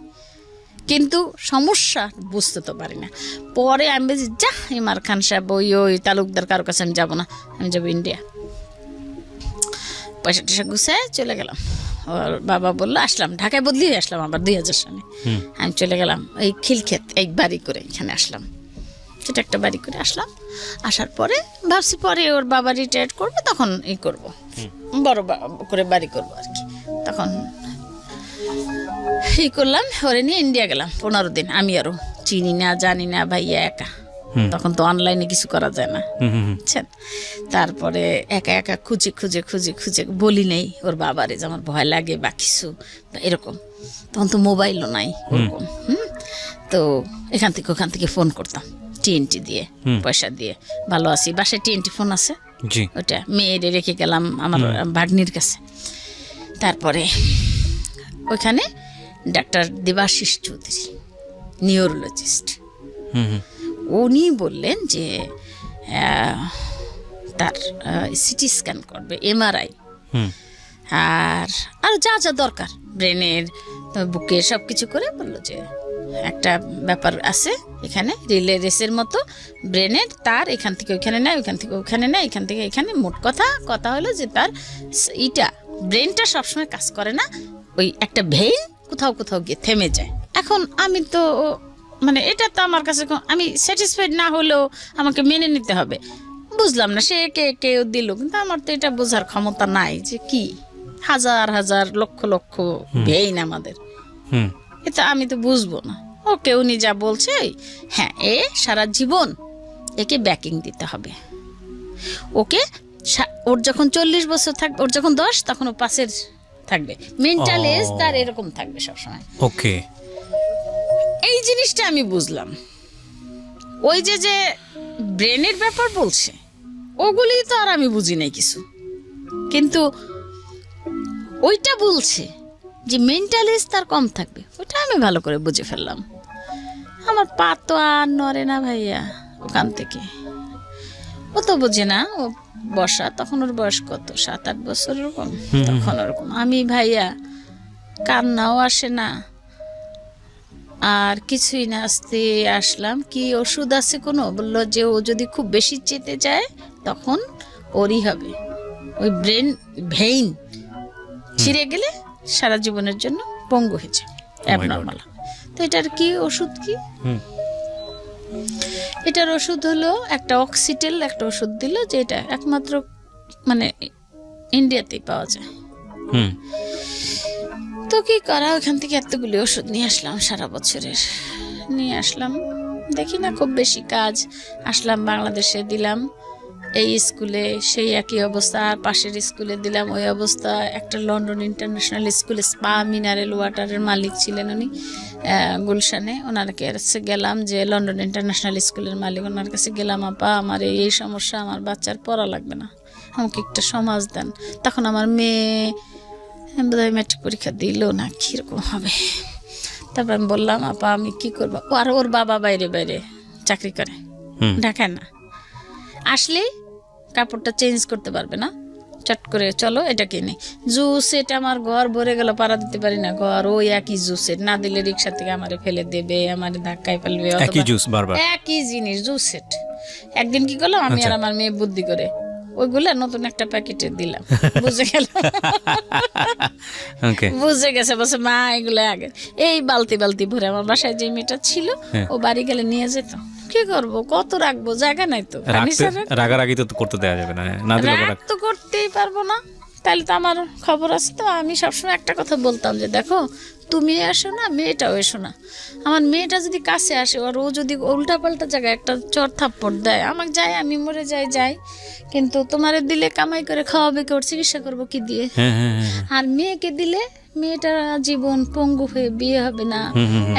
কিন্তু সমস্যা বুঝতে তো পারি না। পরে আমি বলছি যা ইমার খান সাহেব ওই তালুকদার কারো কাছে আমি যাবো না, আমি যাবো ইন্ডিয়া। পয়সা টয়সা গুছায় চলে গেলাম। ওর বাবা বললো আসলাম, ঢাকায় বদলি আসলাম আবার 2000 সালে। আমি চলে গেলাম ওই খিলক্ষেত, এই বাড়ি করে এখানে আসলাম, সেটা একটা বাড়ি করে আসলাম। আসার পরে ভাবছি পরে ওর বাবা রিটায়ার করবে, তখন এই করব, বড় করে বাড়ি করবো আর কি। তখন এই করলাম, ওরে নিয়ে ইন্ডিয়া গেলাম 15 দিন। আমি আরো চিনি না জানি না ভাইয়া, একা। তখন তো অনলাইনে কিছু করা যায় না, বুঝছেন। তারপরে একা একা খুঁজে বলি নেই ওর বাবারে যে আমার ভয় লাগে বা কিছু এরকম। তখন তো মোবাইলও নাই ওরকম। তো এখান থেকে ওখান থেকে ফোন করতাম টিএনটি দিয়ে, পয়সা দিয়ে। ভালো আছি, বাসায় টিএনটি ফোন আছে, ওটা মেয়েরে রেখে গেলাম আমার ভাগ্নির কাছে। তারপরে ওইখানে ডাক্তার দেবাশিস চৌধুরী, নিউরোলজিস্ট, উনি বললেন যে তার সিটি স্ক্যান করবে, এমআরআই, আর যা যা দরকার ব্রেনের, বুকে সব কিছু করে বললো যে একটা ব্যাপার আছে এখানে, রিলে রেসের মতো। ব্রেনের তার এখান থেকে ওইখানে নেয়, ওইখান থেকে ওইখানে নেয়, এখান থেকে এখানে। মোট কথা হলো যে তার ব্রেনটা সবসময় কাজ করে না, ওই একটা ভেইন কোথাও কোথাও গিয়ে থেমে যায়। এখন আমি তো মানে এটা তো আমার কাছে আমি স্যাটিসফাইড না হলেও আমাকে মেনে নিতে হবে। বুঝলাম না, সে কেউ দিল, কিন্তু আমার তো এটা বোঝার ক্ষমতা নাই যে কি হাজার হাজার লক্ষ লক্ষ ভেইন আমাদের, এটা আমি তো বুঝবো না। ওকে উনি যা বলছে, হ্যাঁ এ সারা জীবন একে ব্যাকিং দিতে হবে। ওকে ওর যখন 40 বছর থাকবে, ওর যখন 10, তখন ও 5-এর থাকবে। মেন্টাল এজ তার এরকম থাকবে সবসময়। ওকে, এই জিনিসটা আমি বুঝলাম। ওই যে ব্রেনের ব্যাপার বলছে, ওগুলি তো আর আমি বুঝি নাই কিছু, কিন্তু ওইটা বলছে যে মেন্টাল এজ তার কম থাকবে, ওটা আমি ভালো করে বুঝে ফেললাম। আমার পা তো আর নড়ে না ভাইয়া ওখান থেকে। ও তো বোঝে না, ও বসা, তখন ওর বয়স কত, 7-8 বছর এরকম, তখন ওরকম। আমি ভাইয়া কান্নাও আসে না আর কিছুই না, আসতে আসলাম। কি ওষুধ আছে কোনো? বললো যে ও যদি খুব বেশি চেতে যায় তখন ওরই হবে, ওই ভেইন ছিঁড়ে গেলে সারা জীবনের জন্য পঙ্গু হয়েছে, অ্যাবনর্মাল। তো এটার কি ওষুধ কি? এটার ওষুধ হলো একটা অক্সিটেল, একটা ওষুধ দিল, যে এটা একমাত্র মানে ইন্ডিয়াতেই পাওয়া যায়। তো কি করা, ওখান থেকে এতগুলি ওষুধ নিয়ে আসলাম, সারা বছরের নিয়ে আসলাম। দেখি না খুব বেশি কাজ। আসলাম বাংলাদেশে, দিলাম এই স্কুলে, সেই একই অবস্থা। পাশের স্কুলে দিলাম, ওই অবস্থা। একটা লন্ডন ইন্টারন্যাশনাল স্কুলে স্পা মিনারেল ওয়াটারের মালিক ছিলেন উনি, গুলশানে। ওনার কাছে গেলাম, যে লন্ডন ইন্টারন্যাশনাল স্কুলের মালিক, ওনার কাছে গেলাম, আপা আমার এই সমস্যা, আমার বাচ্চার পড়া লাগবে না, আমাকে একটা সমাজ দেন। তখন আমার মেয়ে বোধহয় ম্যাট্রিক পরীক্ষা দিল না, কীরকম হবে। তারপর আমি বললাম, আপা আমি কি করবো? আর ওর বাবা বাইরে বাইরে চাকরি করে, ঢাকায় না। আসলেই কাপড়টা চেঞ্জ করতে পারবে না, চট করে চলো এটা কিনে। জুস এটা আমার ঘর ভরে গেল, পাড়া দিতে পারি না ঘর। ওই একই জুস না দিলে রিক্সা থেকে আমারে ফেলে দেবে, আমারে ধাক্কায় ফেলবে, একই জুস বারবার, একই জিনিস জুস সেট। একদিন কি করলাম আমি আর আমার মেয়ে বুদ্ধি করে ওইগুলা নতুন একটা প্যাকেটে দিলাম, বুঝে গেল, বুঝে গেছে, বলছে মা এগুলো আগে। এই বালতি বালতি ভরে আমার বাসায় যে মেয়েটা ছিল, ও বাড়ি গেলে নিয়ে যেত। কি করব, কত রাখবো, জায়গা নাই তো। রাগারাগি তো করতে দেওয়া যাবে না, রাগ তো করতেই পারবো না, তাহলে তো আমার খবর আছে। তো আমি সবসময় একটা কথা বলতাম যে দেখো, তুমি এসো না, মেয়েটাও এসো না। আমার মেয়েটা যদি কাছে আসে, আর ও যদি উল্টাপাল্টা জায়গায় একটা চর থাপ্পড় দেয়, আমাকে যাই, আমি মরে যাই, কিন্তু তোমারে দিলে কামাই করে খাওয়াবে কে, ওর চিকিৎসা করবো কি দিয়ে? আর মেয়েকে দিলে মেয়েটা জীবন পঙ্গু হয়ে বিয়ে হবে না।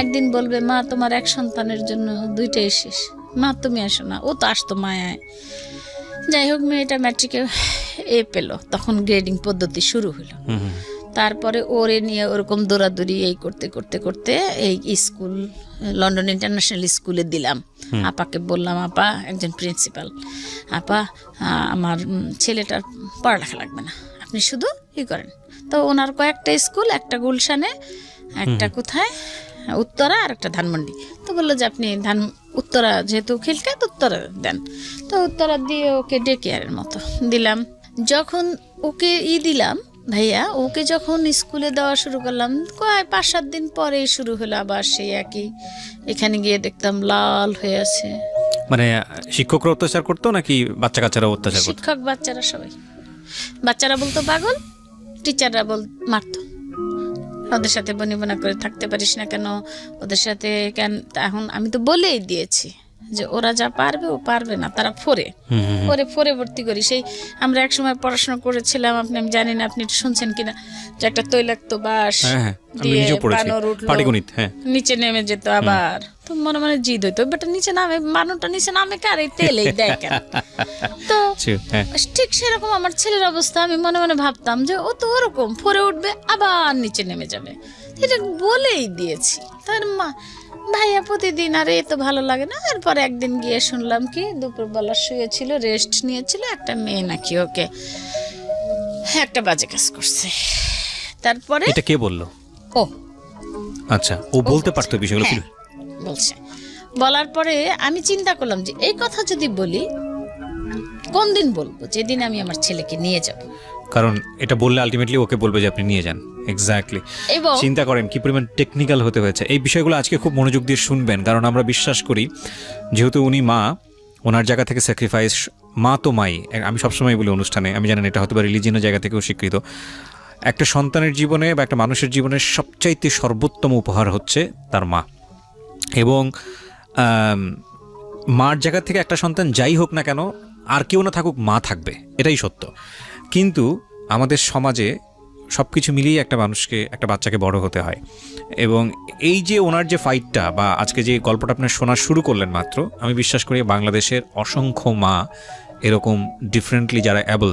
একদিন বলবে মা তোমার এক সন্তানের জন্য 2টাই শেষ, মা তুমি আসো না। ও তো আসতো মায়ায়। যাই হোক, মেয়েটা ম্যাট্রিকে এ পেল, তখন গ্রেডিং পদ্ধতি শুরু হলো। তারপরে ওরে নিয়ে ওরকম দৌড়াদৌড়ি এই করতে করতে করতে এই স্কুল, লন্ডন ইন্টারন্যাশনাল স্কুলে দিলাম। আপাকে বললাম, আপা, একজন প্রিন্সিপাল, আপা আমার ছেলেটার পড়ালেখা লাগবে না, আপনি শুধু ই করেন। তো ওনার কয়েকটা স্কুল, একটা গুলশানে, একটা কোথায় উত্তরা, আর একটা ধানমন্ডি। তো বললো যে আপনি উত্তরা যেহেতু খিলকাত, উত্তরা দেন। তো উত্তরা দিয়ে ওকে ডে কেয়ারের মতো দিলাম। যখন ওকে দিলাম ভাইয়া, ওকে যখন স্কুলে দেওয়া শুরু করলাম, 5-7 দিন পরেই শুরু হলো আবার সেই একই। এখানে গিয়ে দেখতাম লাল হয়ে আছে। মানে শিক্ষকরা অত্যাচার করতো নাকি বাচ্চা কাচ্চারা অত্যাচার করতো? শিক্ষক, বাচ্চারা সবাই। বাচ্চারা বলতো পাগল, টিচাররা মারতো। ওদের সাথে বনিবনা করে থাকতে পারিস না কেন, ওদের সাথে কেন? এখন আমি তো বলেই দিয়েছি যে ওরা যা পারবে ও পারবে না, তারা ফোরে ভর্তি করি। সেই আমরা একসময় পড়াশোনা করেছিলাম, আপনি, আমি জানি না আপনি শুনছেন কিনা, যে একটা তৈলাক্ত বাঁশ দিয়ে বানর উঠলো, নিচে নেমে যেত, আবার তো মনে মনে জিদ হইতো, বেটা নিচে নামে, বানরটা নিচে নামে কার, এই তেলেই দেয় কেন? তো ঠিক সেরকম আমার ছেলের অবস্থা। আমি মনে মনে ভাবতাম যে ও তো ওরকম ফোরে উঠবে আবার নিচে নেমে যাবে, এটা বলেই দিয়েছি। তার মা ভাইয়া প্রতিদিন, আরে এ তো ভালো লাগে না। এরপরে একদিন গিয়ে শুনলাম কি, দুপুরবেলা শুয়েছিল, রেস্ট নিয়েছিল, একটা মেয়ে নাকি ওকে একটা বাজে কাজ করছে। তারপরে এটা কে বললো? ও আচ্ছা, ও বলতে পারতো বিষয়গুলো? বলছে। বলার পরে আমি চিন্তা করলাম যে এই কথা যদি বলি কোন দিন বলবো, যেদিন আমি আমার ছেলেকে নিয়ে যাব। কারণ এটা বললে আলটিমেটলি ওকে বলবে যে আপনি নিয়ে যান। এক্স্যাক্টলি। এবং চিন্তা করেন কি পরিমাণ টেকনিক্যাল হতে হয়েছে। এই বিষয়গুলো আজকে খুব মনোযোগ দিয়ে শুনবেন, কারণ আমরা বিশ্বাস করি যেহেতু উনি মা, ওনার জায়গা থেকে স্যাক্রিফাইস, মা তো মাই, আমি সবসময় বলি অনুষ্ঠানে, আমি জানেন এটা হয়তো বা রিলিজিয়নের জায়গা থেকেও স্বীকৃত, একটা সন্তানের জীবনে বা একটা মানুষের জীবনের সবচাইতে সর্বোত্তম উপহার হচ্ছে তার মা। এবং মার জায়গা থেকে একটা সন্তান যাই হোক না কেন, আর কেউ না থাকুক, মা থাকবে, এটাই সত্য। কিন্তু আমাদের সমাজে সব কিছু মিলিয়ে একটা মানুষকে, একটা বাচ্চাকে বড় হতে হয়। এবং এই যে ওনার যে ফাইটটা বা আজকে যে গল্পটা আপনার শোনা শুরু করলেন মাত্র, আমি বিশ্বাস করি বাংলাদেশের অসংখ্য মা এরকম ডিফারেন্টলি, যারা অ্যাবল,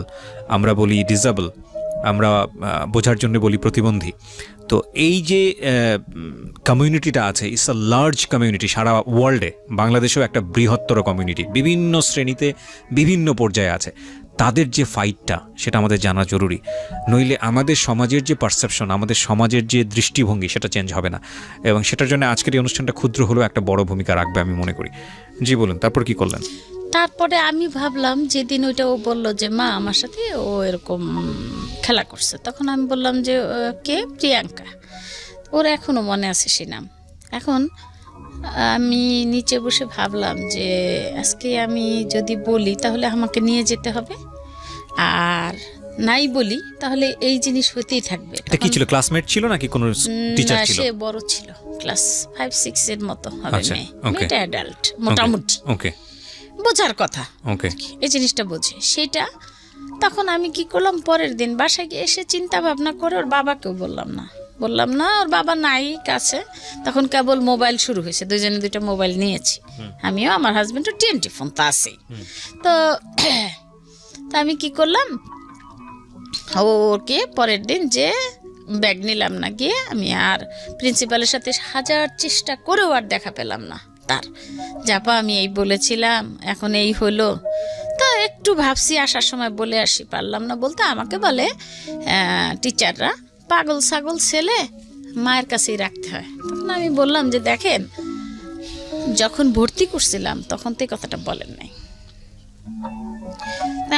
আমরা বলি ডিসেবল, আমরা বোঝার জন্য বলি প্রতিবন্ধী। তো এই যে কমিউনিটিটা আছে, ইটস আ লার্জ কমিউনিটি, সারা ওয়ার্ল্ডে, বাংলাদেশেও একটা বৃহত্তর কমিউনিটি, বিভিন্ন শ্রেণীতে বিভিন্ন পর্যায়ে আছে। তাদের যে ফাইটটা, সেটা আমাদের জানা জরুরি, নইলে আমাদের সমাজের যে পারসেপশন, আমাদের সমাজের যে দৃষ্টিভঙ্গি, সেটা চেঞ্জ হবে না। এবং সেটার জন্য আজকের এই অনুষ্ঠানটা ক্ষুদ্র হলেও একটা বড় ভূমিকা রাখবে আমি মনে করি। জি বলুন, তারপর কি করলেন? তারপরে আমি ভাবলাম, যেদিন ওইটা ও বললো যে মা আমার সাথে ও এরকম খেলা করছে, তখন আমি বললাম যে কে? প্রিয়াঙ্কা। ওর এখনো মনে আছে সে নাম। এখন আমি নিচে বসে ভাবলাম যে আজকে আমি যদি বলি তাহলে আমাকে নিয়ে যেতে হবে, আর নাই বলি তাহলে এই জিনিস হতেই থাকবে। এটা কি ছিল, ক্লাসমেট ছিল নাকি কোনো টিচার ছিল? সে বড় ছিল, ক্লাস 5-6 এর মতো হবে। আচ্ছা, মেয়ে, ওকে। মেয়েটা অ্যাডাল্ট মোটামুটি, ওকে, বোঝার কথা, ওকে। এই জিনিসটা বোঝে সেটা। তখন আমি কি করলাম, পরের দিন বাসায় গিয়ে এসে চিন্তা ভাবনা করে ওর বাবাকেও বললাম না, ওর বাবা নাই কাছে। তখন কেবল মোবাইল শুরু হয়েছে, দুজনে দুইটা মোবাইল নিয়েছি, আমিও আমার হাজবেন্ডও, TNT ফোন তো আছেই। তো আমি কি করলাম, ওকে পরের দিন যে ব্যাগ নিলাম না, গিয়ে আমি আর প্রিন্সিপালের সাথে হাজার চেষ্টা করেও আর দেখা পেলাম না তার। জাপা আমি এই বলেছিলাম, এখন এই হলো। তো একটু ভাবছি আসার সময় বলে আসি, পারলাম না বলতে। আমাকে বলে টিচাররা, পাগল ছাগল ছেলে মায়ের কাছেই রাখতে হয়। তখন আমি বললাম যে দেখেন, যখন ভর্তি করছিলাম তখন তো এই কথাটা বলেন নাই।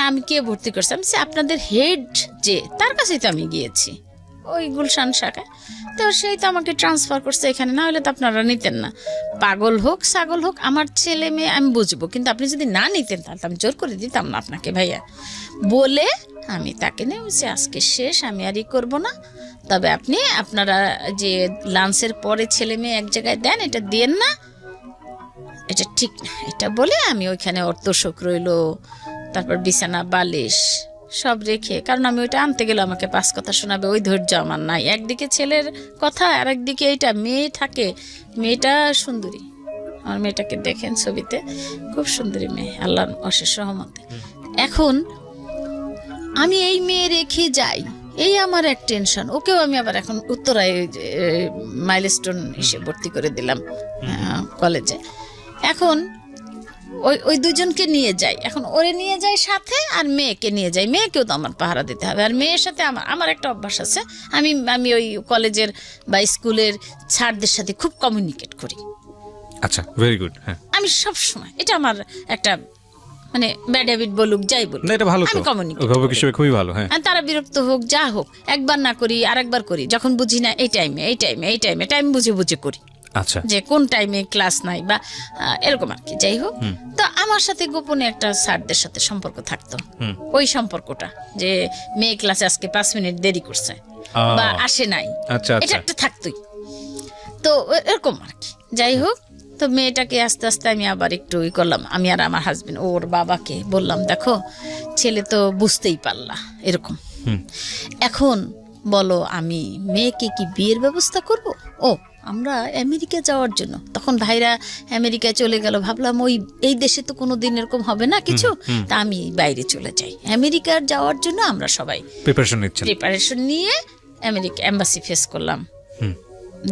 আমি কে ভর্তি করছি? আমি আপনাদের হেড যে, তার কাছেই তো আমি গিয়েছি, ওই গুলশান শাখায়। তো সেই তো আমাকে ট্রান্সফার করছে এখানে, না হলে তো আপনারা নিতেন না। পাগল হোক ছাগল হোক, আমার ছেলে মেয়ে আমি বুঝবো, কিন্তু আপনি যদি না নিতেন তাহলে আমি জোর করে দিতাম না আপনাকে ভাইয়া। বলে আমি তাকে নিয়ে বলছি আজকে শেষ, আমি আর করবো না। তবে আপনি আপনারা যে লাঞ্চের পরে ছেলে মেয়ে এক জায়গায় দেন, এটা দেন না, এটা ঠিক না। এটা বলে আমি ওইখানে ওর তোষক রইল, তারপর বিছানা বালিশ সব রেখে, কারণ আমি ওইটা আনতে গেলে আমাকে 5 কথা শোনাবে, ওই ধৈর্য আমার নাই। একদিকে ছেলের কথা, আর একদিকে এইটা মেয়ে থাকে। মেয়েটা সুন্দরী, আমার মেয়েটাকে দেখেন ছবিতে, খুব সুন্দরী মেয়ে, আল্লাহর অশেষ রহমতে। এখন আমি এই মেয়ে রেখে যাই, এই আমার এক টেনশন। ওকেও আমি আবার এখন উত্তরায় মাইলস্টোন এসে ভর্তি করে দিলাম কলেজে। এখন ওই দুজনকে নিয়ে যাই, এখন ওরে নিয়ে যাই সাথে, আর মেয়েকে নিয়ে যাই। মেয়েকেও তো আমার পাহারা দিতে হবে। আর মেয়ের সাথে আমার একটা অভ্যাস আছে, আমি ওই কলেজের বা স্কুলের স্যারদের সাথে খুব কমিউনিকেট করি। আচ্ছা, ভেরি গুড। হ্যাঁ, আমি সব সময়, এটা আমার একটা মানে ব্যাড হ্যাবিট বলুক যাই বলুক, না এটা ভালো, তো অভিভাবক হিসেবে খুবই ভালো। হ্যাঁ, তারা বিরক্ত হোক যা হোক, একবার না করি আরেকবার করি, যখন বুঝি না এই টাইমে টাইম বুঝে করি। আচ্ছা, যে কোন টাইমে ক্লাস নাই বা এরকম আর কি, যাই হোক। তো আমার সাথে গোপনে একটা স্যারদের সাথে সম্পর্ক থাকতো। ওই সম্পর্কটা যে মেয়ে ক্লাসে আজকে 5 মিনিট দেরি করছে বা আসে নাই, এটা একটা থাকতোই। তো এরকম আর কি, যাই হোক। তো মেয়েটাকে আস্তে আস্তে আমি আবার একটু করলাম, আমি আর আমার হাজবেন্ড ওর বাবাকে বললাম, দেখো ছেলে তো বুঝতেই পারলা এরকম, এখন বলো আমি মেয়েকে কি বিয়ের ব্যবস্থা করব? ও আমরা আমেরিকা যাওয়ার জন্য, তখন ভাইরা আমেরিকায় চলে গেল। ভাবলাম এই দেশে তো কোনোদিন এরকম হবে না কিছু, তা আমি বাইরে চলে যাই। আমেরিকার যাওয়ার জন্য আমরা সবাই প্রিপারেশন নিয়ে আমেরিকা এম্বাসি ফেস করলাম,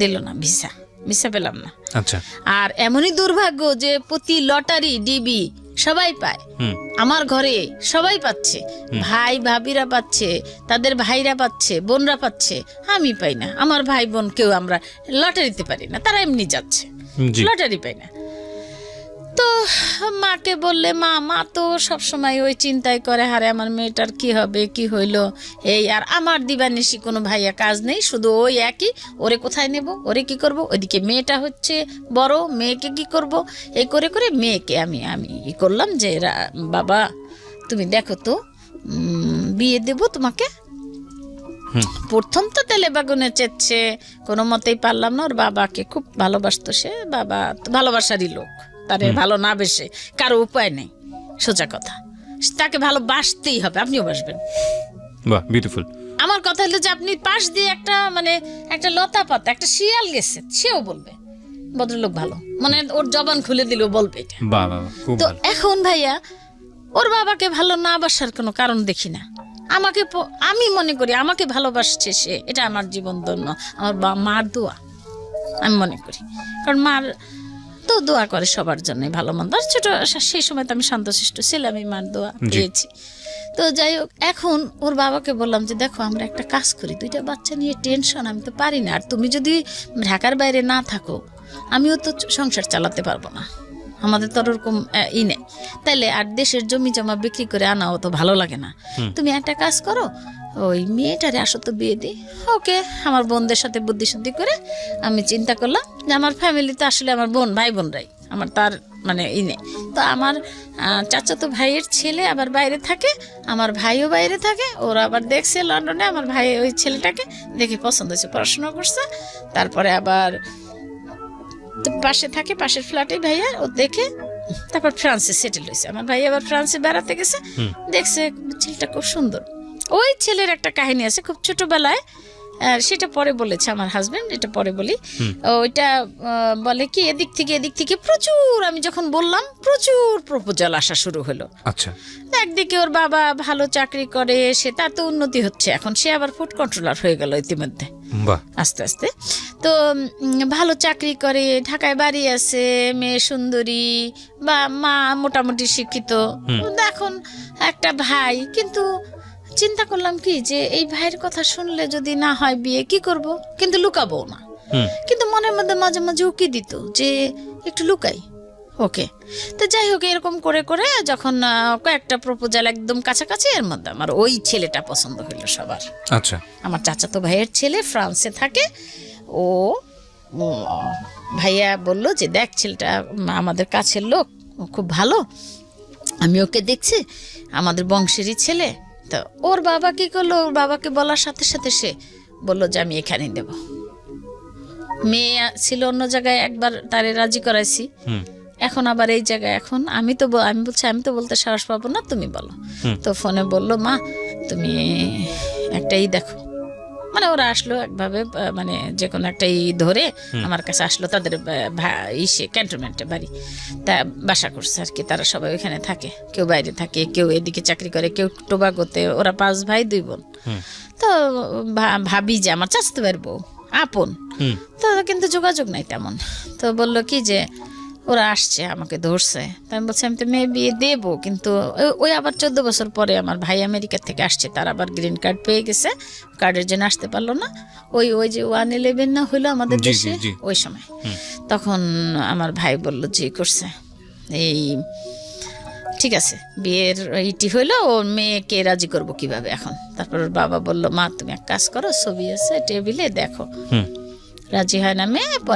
দিল না ভিসা পেলাম না। আচ্ছা, আর এমনই দুর্ভাগ্য যে প্রতি লটারি ডিবি সবাই পায়, আমার ঘরে সবাই পাচ্ছে, ভাই ভাবিরা পাচ্ছে, তাদের ভাইরা পাচ্ছে, বোনরা পাচ্ছে, আমি পাই না। আমার ভাই বোন কেউ আমরা লটারিতে পারি না, তারা এমনি যাচ্ছে, লটারি পাই না। তো মাকে বললে মা তো সবসময় ওই চিন্তাই করে, হারে আমার মেয়েটার কি হবে, কি হইলো এই। আর আমার দিবানিশি কোনো ভাইয়া কাজ নেই, শুধু ওই একই, ওরে কোথায় নেব, ওরে কি করব, ওইদিকে মেয়েটা হচ্ছে বড়, মেয়েকে কি করব, এই করে করে মেয়েকে আমি ই করলাম যে বাবা তুমি দেখো তো বিয়ে দেব তোমাকে। প্রথম তো তেলে বাগুনে চেচ্ছে, কোনো মতেই পারলাম না। ওর বাবাকে খুব ভালোবাসতো সে, বাবা ভালোবাসারই লোক, তারে ভালো না বেশে কারো উপায় নেই, সোজা কথা, তাকে ভালোবাসতেই হবে, আপনিও বাসবেন। বাহ, বিউটিফুল। আমার কথা হলো যে আপনি পাশ দিয়ে একটা লতা পাতা, একটা শিয়াল গেছে, সেও বলবে ভদ্রলোক ভালো, মানে ওর জবান খুলে দিলেও বলবে এটা। তো এখন ভাইয়া ওর বাবাকে ভালো না বাসার কোনো কারণ দেখি না। আমি মনে করি আমাকে ভালোবাসছে সে, এটা আমার জীবন ধন্য, আমার মার দোয়া আমি মনে করি। কারণ মার তো দোয়া করে সবার জন্য ভালো মন্দ। আর ছোট সেই সময় তো আমি শান্তশিষ্ট ছিলাম, আমি মার দোয়া পেয়েছি। তো যাই হোক, এখন ওর বাবাকে বললাম যে দেখো আমরা একটা কাজ করি, 2টা বাচ্চা নিয়ে টেনশন, আমি তো পারি না, আর তুমি যদি ঢাকার বাইরে না থাকো আমিও তো সংসার চালাতে পারবো না, আমাদের তো ওরকম নেই, তাইলে আর দেশের জমি জমা বিক্রি করে আনাও তো ভালো লাগে না, তুমি একটা কাজ করো, ওই মেয়েটারে আসো তো বিয়ে দিই। ওকে, আমার বোনদের সাথে বুদ্ধি শুদ্ধি করে আমি চিন্তা করলাম যে আমার ফ্যামিলিতে আসলে আমার ভাই বোনরাই আমার, তার মানে নেই। তো আমার চাচাতো ভাইয়ের ছেলে আবার বাইরে থাকে, আমার ভাইও বাইরে থাকে, ওরা আবার দেখছে লন্ডনে, আমার ভাই ওই ছেলেটাকে দেখে পছন্দ হয়েছে, পড়াশোনা করছে, তারপরে আবার পাশে থাকে, পাশের ফ্ল্যাটে ভাইয়া, ও দেখে তারপর ফ্রান্সে সেটেল হয়েছে। আমার ভাই আবার ফ্রান্সে বেড়াতে গেছে, দেখছে ছেলেটা খুব সুন্দর। ওই ছেলের একটা কাহিনী আছে খুব ছোটবেলায়, সেটা পরে বলেছে আমার হাজবেন্ড, এটা পরে বলি। ওইটা বলে কি এদিক থেকে প্রচুর, আমি যখন বললাম প্রচুর প্রপোজাল আসা শুরু হলো। আচ্ছা, একদিকে ওর বাবা ভালো চাকরি করে, সে তার তো উন্নতি হচ্ছে, এখন সে আবার ফুড কন্ট্রোলার হয়ে গেল ইতিমধ্যে আস্তে আস্তে। তো ভালো চাকরি করে, ঢাকায় বাড়ি আছে, মেয়ে সুন্দরী, বা মা মোটামুটি শিক্ষিত, এখন একটা ভাই। কিন্তু চিন্তা করলাম কি যে এই ভাইয়ের কথা শুনলে যদি না হয় বিয়ে, কি করব, কিন্তু লুকাবো না। কিন্তু মনের মধ্যে মাঝে মাঝে উকি দিত যে একটু লুকাই। ওকে, তো যাই হোক, এরকম করে করে যখন কয়েকটা প্রপোজাল একদম কাছাকাছি, এর মধ্যে আমার ওই ছেলেটা পছন্দ হইলো সবার। আচ্ছা, আমার চাচাতো ভাইয়ের ছেলে ফ্রান্সে থাকে, ও ভাইয়া বলল যে দেখ ছেলেটা আমাদের কাছের লোক, ও খুব ভালো, আমি ওকে দেখছি, আমাদের বংশেরই ছেলে। তো ওর বাবা কি করলো, ওর বাবাকে বলার সাথে সাথে সে বললো যে আমি এখানেই দেব। মেয়ে ছিল অন্য জায়গায়, একবার তারে রাজি করাইছি, এখন আবার এই জায়গায়। এখন আমি বলছি আমি তো বলতে সাহস পাবো না, তুমি বলো। তো ফোনে বললো মা তুমি একটাই দেখো, মানে ওরা আসলো একভাবে, মানে যে কোনো একটা ধরে আমার কাছে আসলো, তাদের ক্যান্টনমেন্টে বাড়ি, তা বাসা করছে আর কি, তারা সবাই ওইখানে থাকে, কেউ বাইরে থাকে, কেউ এদিকে চাকরি করে, কেউ টোবাগোতে, ওরা 5 ভাই 2 বোন। তো ভাবি যে আমার চাচাতো ভাইয়ের বউ আপন, তো কিন্তু যোগাযোগ নাই তেমন। তো বললো কি যে ওরা আসছে, আমাকে ধরছে। তা আমি বলছি আমি তো মেয়ে বিয়ে দেবো, কিন্তু ওই আবার 14 বছর পরে আমার ভাই আমেরিকা থেকে আসছে, তার আবার গ্রিন কার্ড পেয়ে গেছে, কার্ডের জন্য আসতে পারলো না। ওই যে 1/11 না হইলো আমাদের দেশে, ওই সময় তখন আমার ভাই বলল যে করছে এই ঠিক আছে, বিয়ের ইটি হইলো, ওর মেয়েকে রাজি করবো কিভাবে এখন। তারপর ওর বাবা বললো মা তুমি এক কাজ করো, ছবি আছে টেবিলে, দেখো। রাজি হয় না মেয়ে।